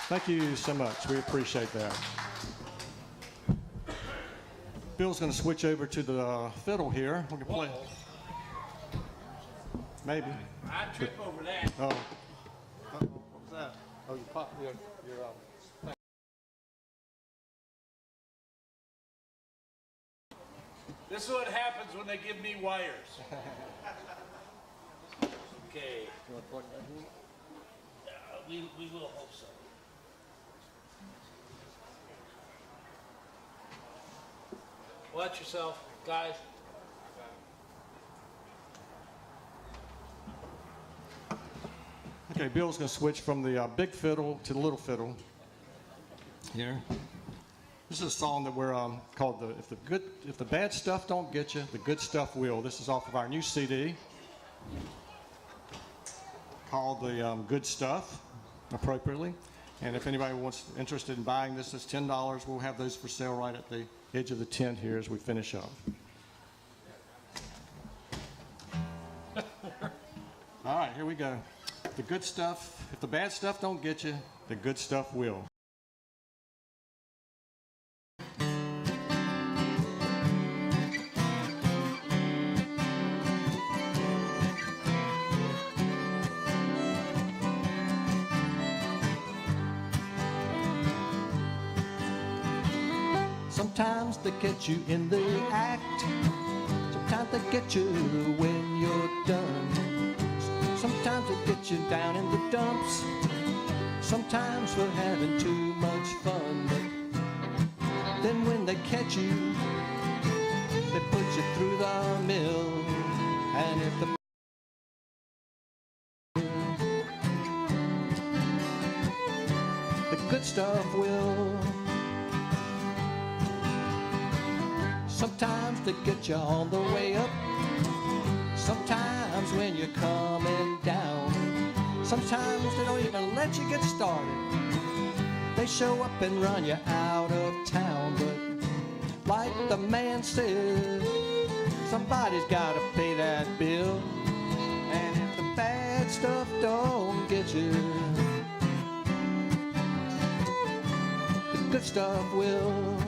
Thank you so much. We appreciate that. Bill's going to switch over to the fiddle here. We're going to play. Maybe. I trip over that. Oh. What was that? Oh, you popped your thing. This is what happens when they give me wires. Okay. You want to plug that in? We will hope so. Watch yourself, guys. Okay, Bill's going to switch from the big fiddle to the little fiddle here. This is a song that we're called "If the Bad Stuff Don't Get You, the Good Stuff Will." This is off of our new CD called the Good Stuff, appropriately. And if anybody interested in buying this, it's $10. We'll have those for sale right at the edge of the tent here as we finish up. All right, here we go. The good stuff. If the bad stuff don't get you, the good stuff will. Sometimes they get you in the act. Sometimes they get you when you're done. Sometimes they get you down in the dumps. Sometimes for having too much fun. But then when they catch you, they put you through the mill. And if the good stuff will. Sometimes they get you on the way up. Sometimes when you're coming down. Sometimes they don't even let you get started. They show up and run you out of town. But like the man says, somebody's gotta pay that bill. And if the bad stuff don't get you, the good stuff will.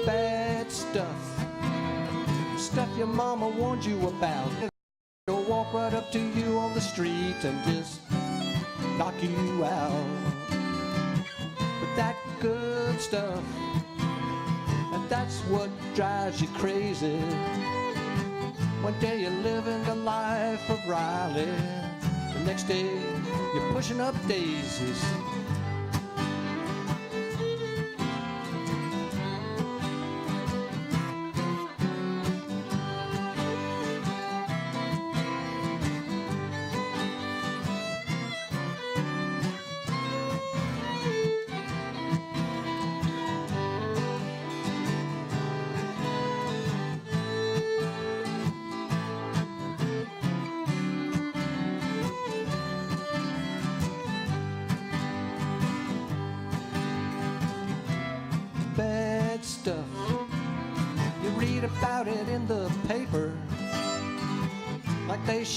Bad stuff, stuff your mama warned you about. They'll walk right up to you on the street and just knock you out. But that good stuff, and that's what drives you crazy. One day you're living the life of Riley, the next day you're pushing up daisies.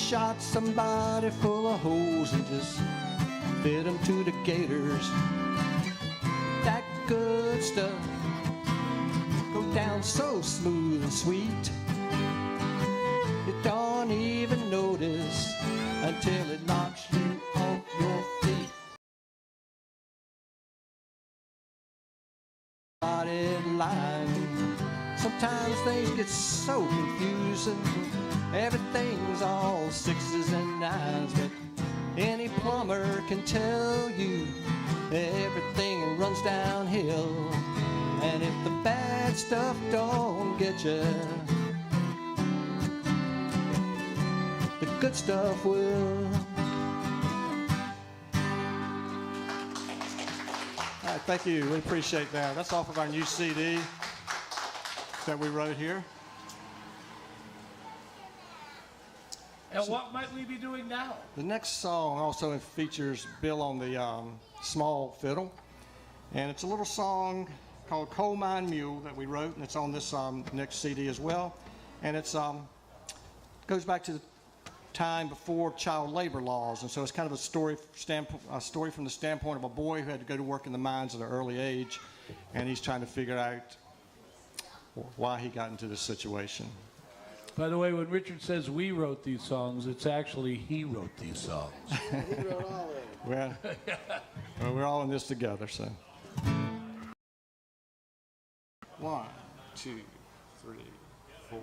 shot somebody full of holes and just fit them to the gators. That good stuff go down so smooth and sweet. You don't even notice until it knocks you off your feet. Dotted line. Sometimes things get so confusing. Everything's all sixes and nines, but any plumber can tell you everything runs downhill. And if the bad stuff don't get you, the good stuff will. All right, thank you. We appreciate that. That's off of our new CD that we wrote here. And what might we be doing now? The next song also features Bill on the small fiddle. And it's a little song called Coal Mine Mule that we wrote, and it's on this next CD as well. And it's goes back to the time before child labor laws, and so it's kind of a story from the standpoint of a boy who had to go to work in the mines at an early age, and he's trying to figure out why he got into this situation. By the way, when Richard says we wrote these songs, it's actually he wrote these songs. Well, we're all in this together, so. 1, 2, 3, 4.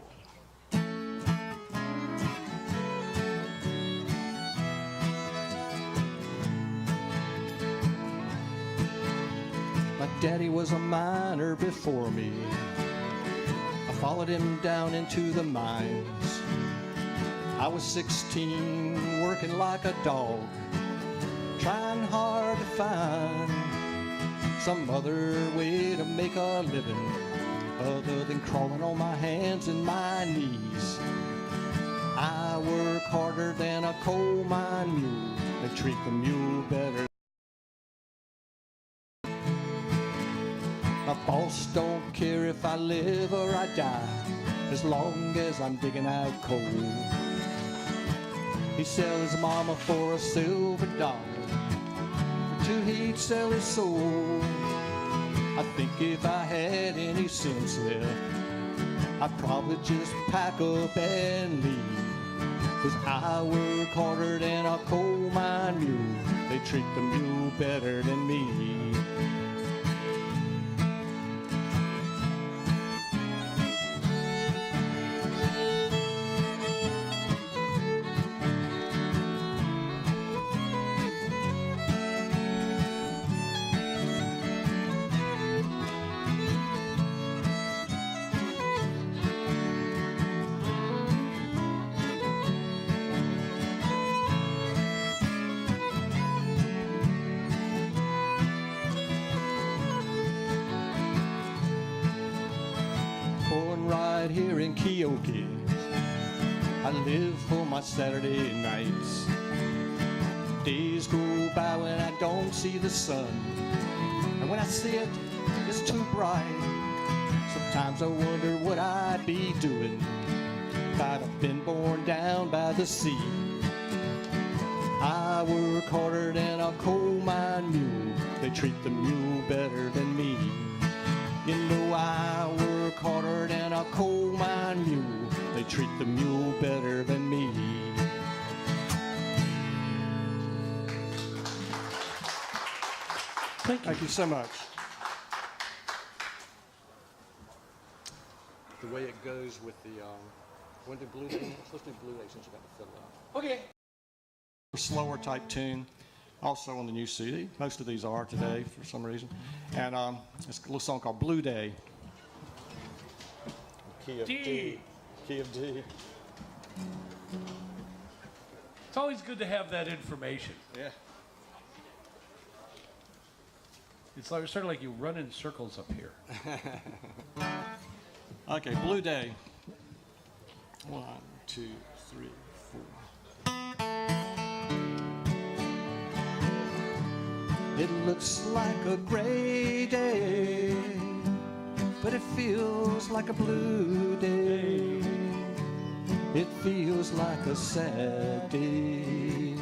My daddy was a miner before me. I followed him down into the mines. I was 16, working like a dog, trying hard to find some other way to make a living other than crawling on my hands and my knees. I work harder than a coal mine mule. They treat the mule better. My boss don't care if I live or I die, as long as I'm digging out coal. He sells mama for a silver dollar, for 2 he'd sell his soul. I think if I had any sense left, I'd probably just pack up and leave. 'Cause I work harder than a coal mine mule. They treat the mule better than me. Here in Keokee, I live for my Saturday nights. Days go by when I don't see the sun, and when I see it, it's too bright. Sometimes I wonder what I'd be doing if I'd have been born down by the sea. I work harder than a coal mine mule. They treat the mule better than me. You know I work harder than a coal mine mule. They treat the mule better than me. Thank you so much. The way it goes with the, when the Blue Day, let's do Blue Day since you got the fiddle out. Okay. Slower type tune. Also on the new CD. Most of these are today for some reason. And it's a little song called Blue Day. Key of D. Key of D. It's always good to have that information. Yeah. It's like, sort of like you run in circles up here. Okay, Blue Day. 1, 2, 3, 4. It looks like a gray day, but it feels like a blue day. It feels like a sad day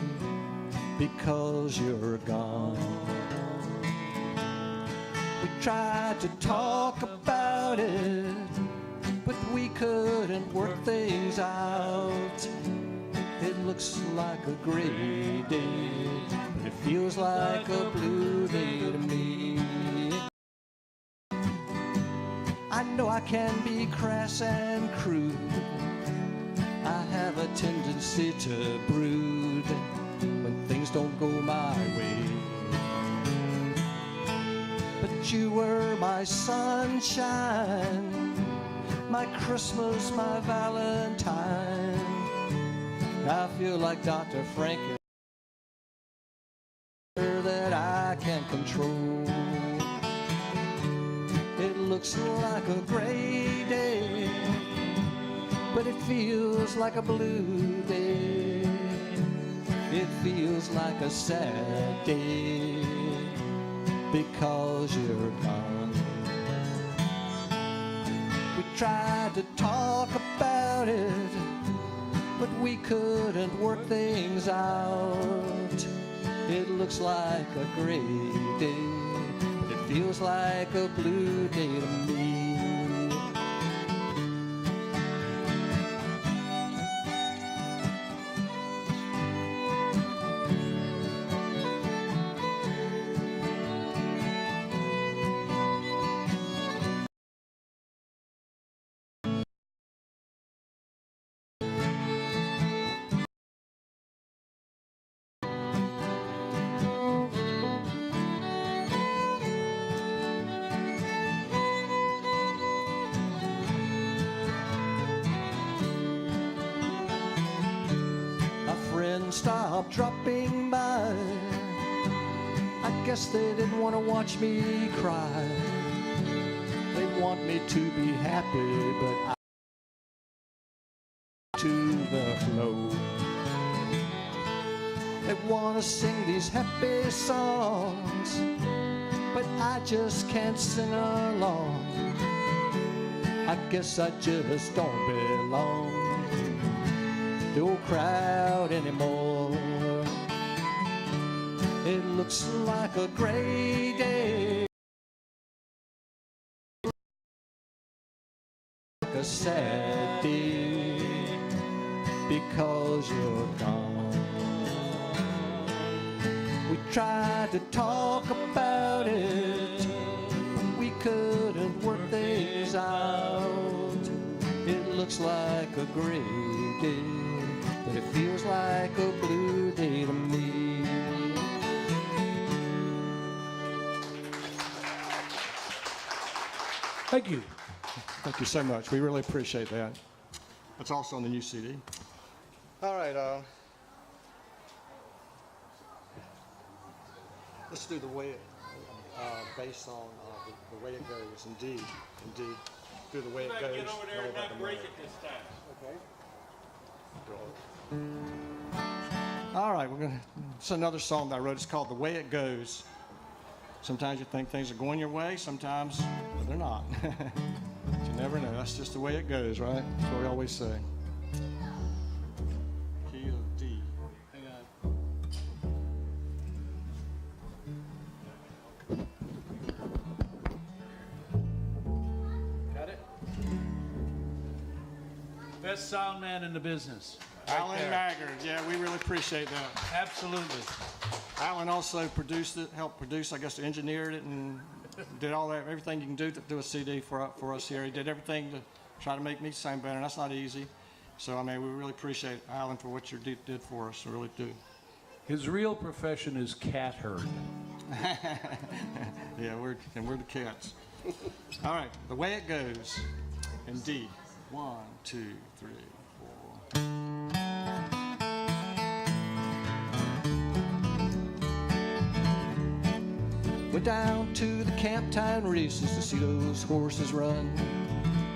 because you're gone. We tried to talk about it, but we couldn't work things out. It looks like a gray day, but it feels like a blue day to me. I know I can be crass and crude. I have a tendency to brood when things don't go my way. But you were my sunshine, my Christmas, my Valentine. I feel like Dr. Franken that I can't control. It looks like a gray day, but it feels like a blue day. It feels like a sad day because you're gone. We tried to talk about it, but we couldn't work things out. It looks like a gray day, but it feels like a blue day to me. Stopped dropping by. I guess they didn't want to watch me cry. They want me to be happy, but I to the flow. They want to sing these happy songs, but I just can't sing along. I guess I just don't belong the old crowd anymore. It looks like a gray day, like a sad day because you're gone. We tried to talk about it, we couldn't work things out. It looks like a gray day, but it feels like a blue day to me. Thank you. Thank you so much. We really appreciate that. That's also on the new CD. All right. Let's do the way it, based on the way it goes. Indeed. Do the way it goes. Get over there and not break it this time. Okay. All right, it's another song that I wrote. It's called The Way It Goes. Sometimes you think things are going your way, sometimes they're not. But you never know. That's just the way it goes, right? That's what we always say. Key of D. Hang on. Got it? Best sound man in the business. Alan Maggard, yeah, we really appreciate that. Absolutely. Alan also produced it, helped produce, I guess, engineered it and did all that, everything you can do to do a CD for us here. He did everything to try to make me sound better, and that's not easy. So, I mean, we really appreciate Alan for what you did for us, we really do. His real profession is cat herd. Yeah, we're the cats. All right, The Way It Goes in D. 1, 2, 3, 4. Went down to the Camptown races to see those horses run.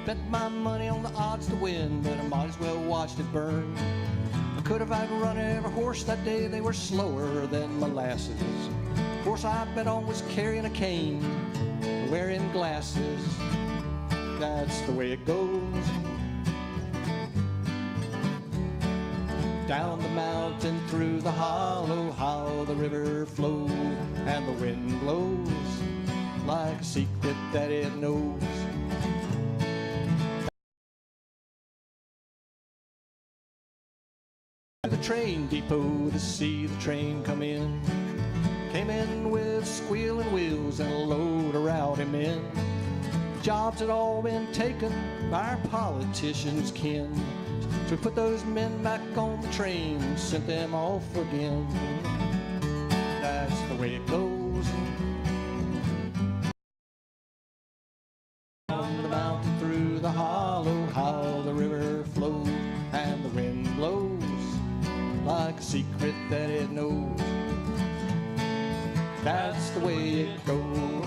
Bet my money on the odds to win, but I might as well watched it burn. I could have outrun every horse that day, they were slower than molasses. The horse I bet on was carrying a cane, wearing glasses. That's the way it goes. Down the mountain, through the hollow, how the river flows, and the wind blows like a secret that it knows. To the train depot to see the train come in. Came in with squealing wheels and a load of rowdy men. Jobs had all been taken by our politicians' kin. So we put those men back on the train and sent them off again. That's the way it goes. On the mountain, through the hollow, how the river flows, and the wind blows like a secret that it knows. That's the way it goes.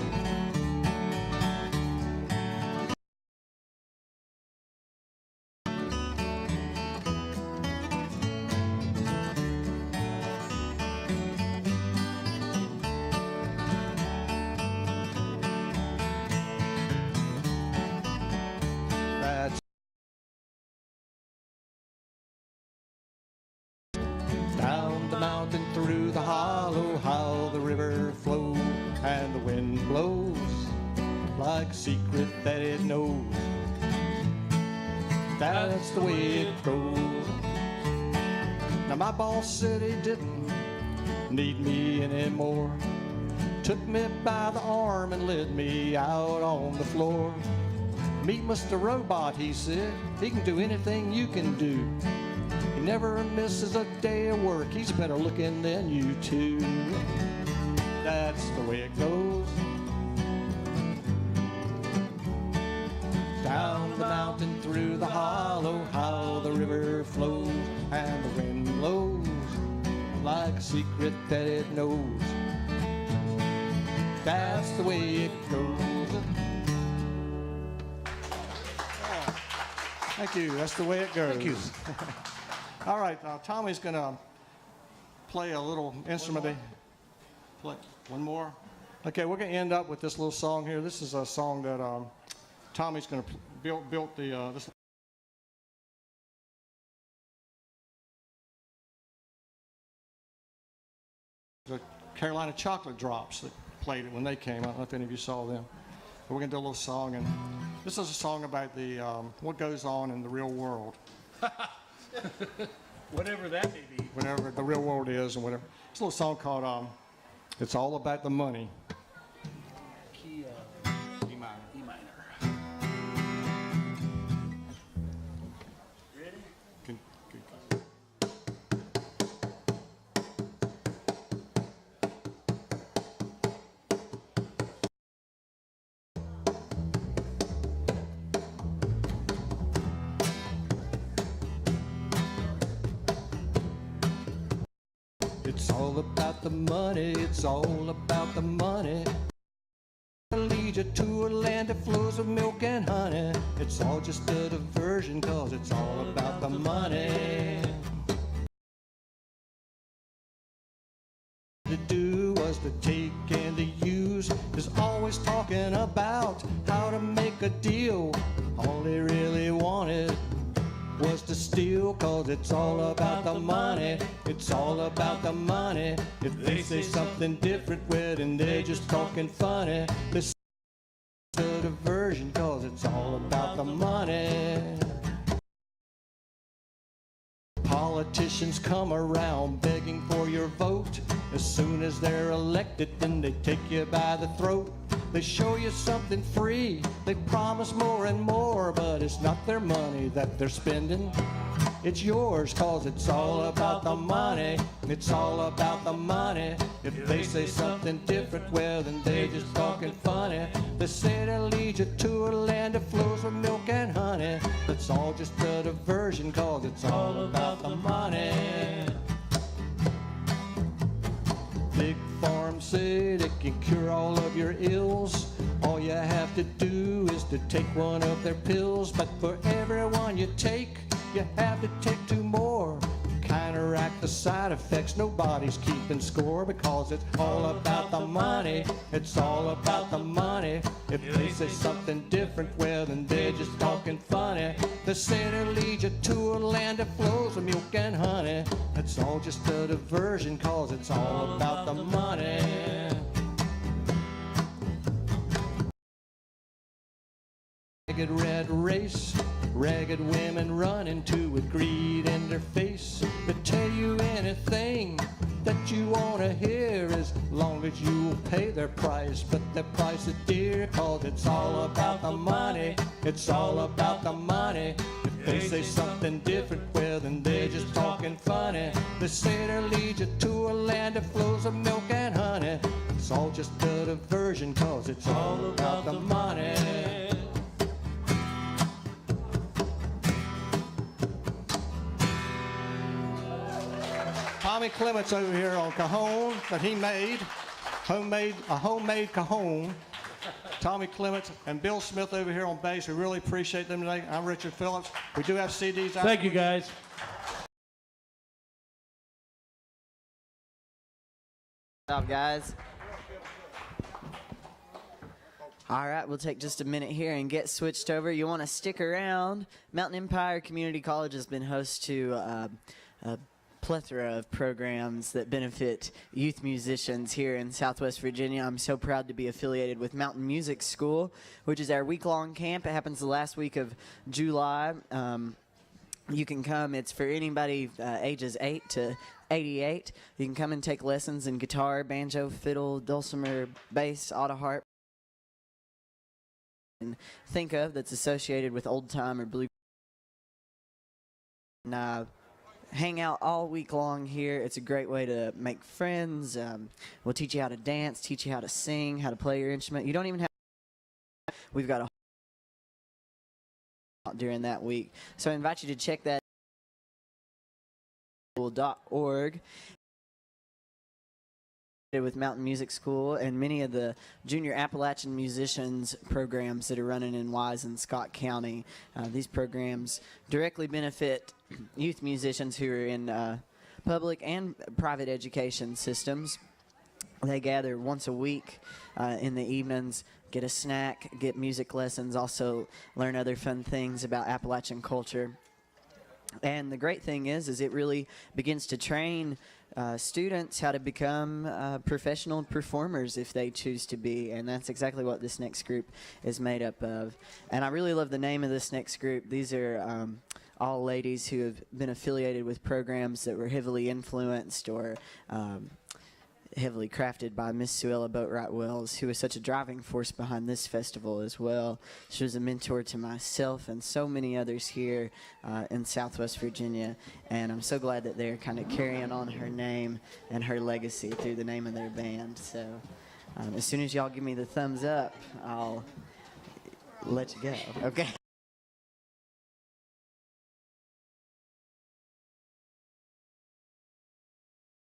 Down the mountain, through the hollow, how the river flows, and the wind blows like a secret that it knows. That's the way it goes. Now my boss said he didn't need me anymore. Took me by the arm and led me out on the floor. Meet Mr. Robot, he said. He can do anything you can do. He never misses a day of work. He's better looking than you two. That's the way it goes. Down the mountain, through the hollow, how the river flows, and the wind blows like a secret that it knows. That's the way it goes. Oh, thank you. That's the way it goes. Thank you. All right, Tommy's going to play a little instrument. Play one more. Okay, we're going to end up with this little song here. This is a song that Tommy's going to built the this. The Carolina Chocolate Drops that played it when they came. I don't know if any of you saw them. But we're going to do a little song, and this is a song about the what goes on in the real world. Whatever that may be. Whatever the real world is and whatever. It's a little song called It's All About the Money. Key, E minor. E minor. Ready? Good. It's all about the money, it's all about the money. It'll lead you to a land that flows with milk and honey. It's all just a diversion, cause it's all about the money. To do was to take and to use, is always talking about how to make a deal. All they really wanted was to steal, cause it's all about the money. It's all about the money. If they say something different, well, then they're just talking funny. This is a diversion, cause it's all about the money. Politicians come around begging for your vote. As soon as they're elected, then they take you by the throat. They show you something free, they promise more and more, but it's not their money that they're spending. It's yours, cause it's all about the money. It's all about the money. If they say something different, well, then they just talking funny. They say they'll lead you to a land that flows with milk and honey. It's all just a diversion, cause it's all about the money. Big farms say they can cure all of your ills. All you have to do is to take one of their pills. But for every one you take, you have to take two more. You counteract the side effects. Nobody's keeping score because it's all about the money. It's all about the money. If they say something different, well, then they're just talking funny. The center leads you to a land that flows with milk and honey. It's all just a diversion cause it's all about the money. Ragged red race, ragged women running to with greed in their face. They tell you anything that you want to hear as long as you will pay their price. But their price is dear cause it's all about the money. It's all about the money. If they say something different, well then they're just talking funny. They say they'll lead you to a land that flows with milk and honey. It's all just a diversion cause it's all about the money. Tommy Clements over here on cajon that he made, a homemade cajon. Tommy Clements and Bill Smith over here on bass. We really appreciate them today. I'm Richard Phillips. We do have CDs out. Thank you, guys. Good job, guys. All right, we'll take just a minute here and get switched over. You want to stick around. Mountain Empire Community College has been host to a plethora of programs that benefit youth musicians here in Southwest Virginia. I'm so proud to be affiliated with Mountain Music School, which is our week-long camp. It happens the last week of July. You can come. It's for anybody ages 8 to 88. You can come and take lessons in guitar, banjo, fiddle, dulcimer, bass, auto harp. And think of that's associated with old time or blue. And hang out all week long here. It's a great way to make friends. We'll teach you how to dance, teach you how to sing, how to play your instrument. You don't even have. We've got a during that week, so I invite you to check that .org. With Mountain Music School and many of the Junior Appalachian Musicians programs that are running in Wise and Scott County. These programs directly benefit youth musicians who are in public and private education systems. They gather once a week in the evenings, get a snack, get music lessons, also learn other fun things about Appalachian culture. And the great thing is it really begins to train students how to become professional performers if they choose to be, and that's exactly what this next group is made up of. And I really love the name of this next group. These are all ladies who have been affiliated with programs that were heavily influenced or heavily crafted by Miss Suella Boatwright Wells, who was such a driving force behind this festival as well. She was a mentor to myself and so many others here in Southwest Virginia, and I'm so glad that they're kind of carrying on her name and her legacy through the name of their band. So as soon as y'all give me the thumbs up, I'll let you go. Okay.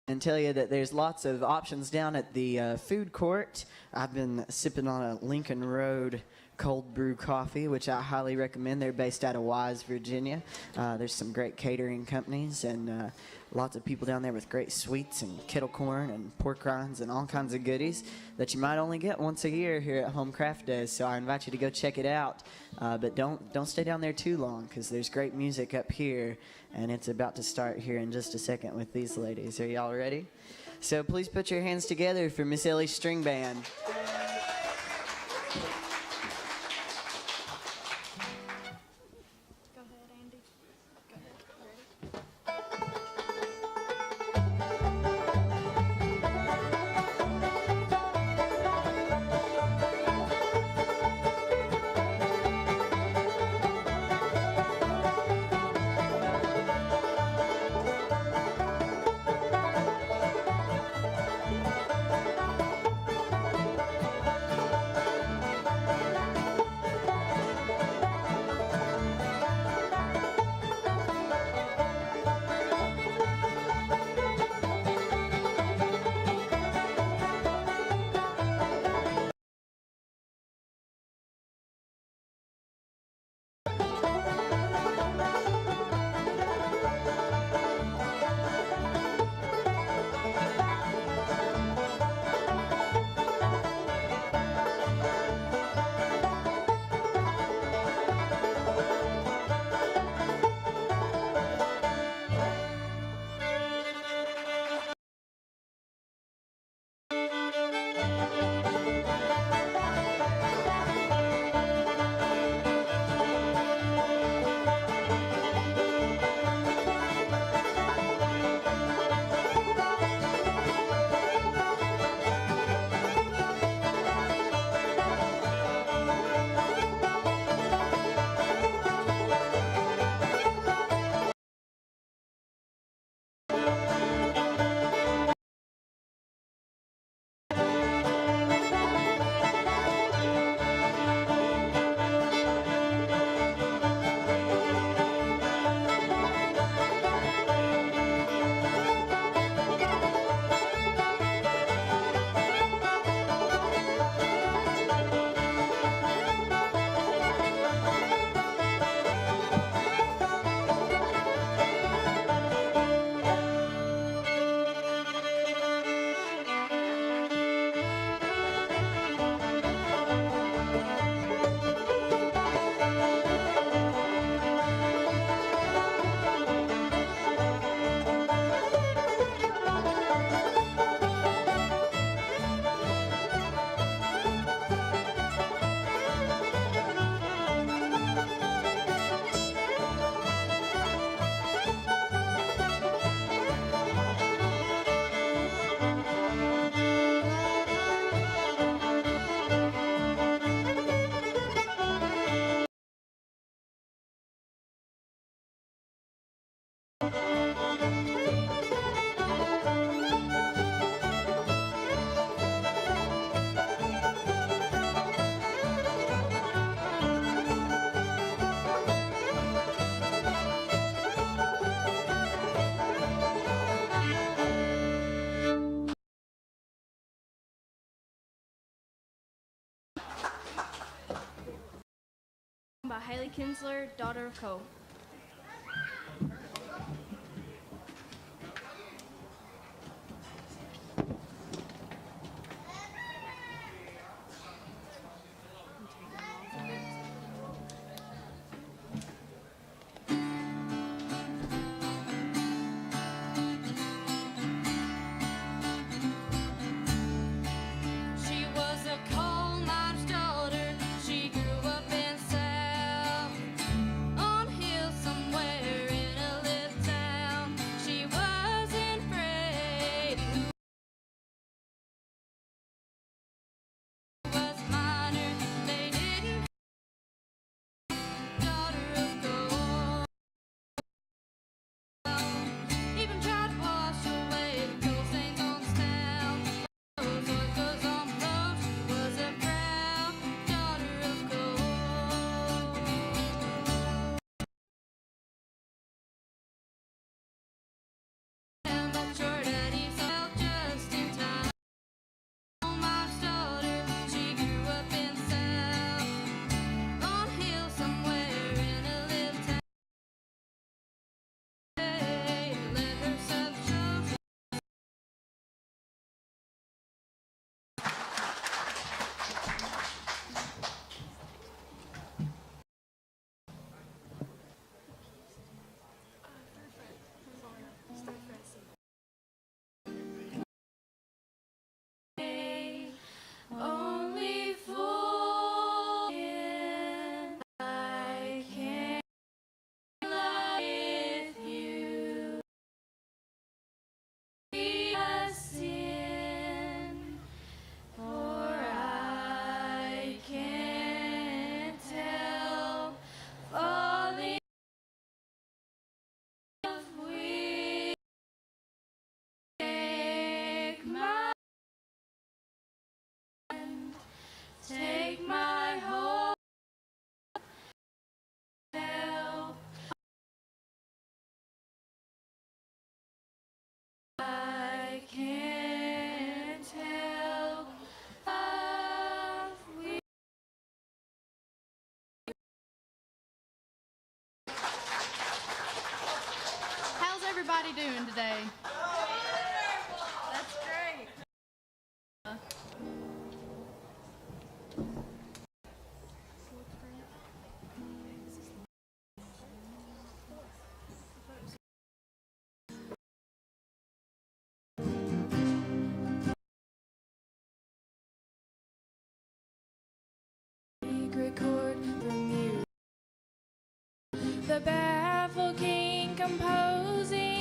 And tell you that there's lots of options down at the food court. I've been sipping on a Lincoln Road cold brew coffee, which I highly recommend. They're based out of Wise, Virginia. There's some great catering companies and lots of people down there with great sweets and kettle corn and pork rinds and all kinds of goodies that you might only get once a year here at Home Craft Days. So I invite you to go check it out. But don't stay down there too long because there's great music up here, and it's about to start here in just a second with these ladies. Are y'all ready? So please put your hands together for Miss Ellie's String Band. by Haley Kinsler, daughter of Cole. She was a coal miner's daughter. She grew up in South on a hill somewhere in a little town. She wasn't afraid who was a miner. They didn't daughter of gold. Even tried to wash away the coal stains on this town. Knows what goes on the road. She was a proud daughter of gold. And that your daddy felt just in time. Oh, my daughter, she grew up in South on a hill somewhere in a little town. Let herself show. Only fool I can lie with you. Be a sin, for I can't help falling in love with. Take my hand, take my whole help. I can't help love with. How's everybody doing today? That's great. Secret chord from you. The baffled king composing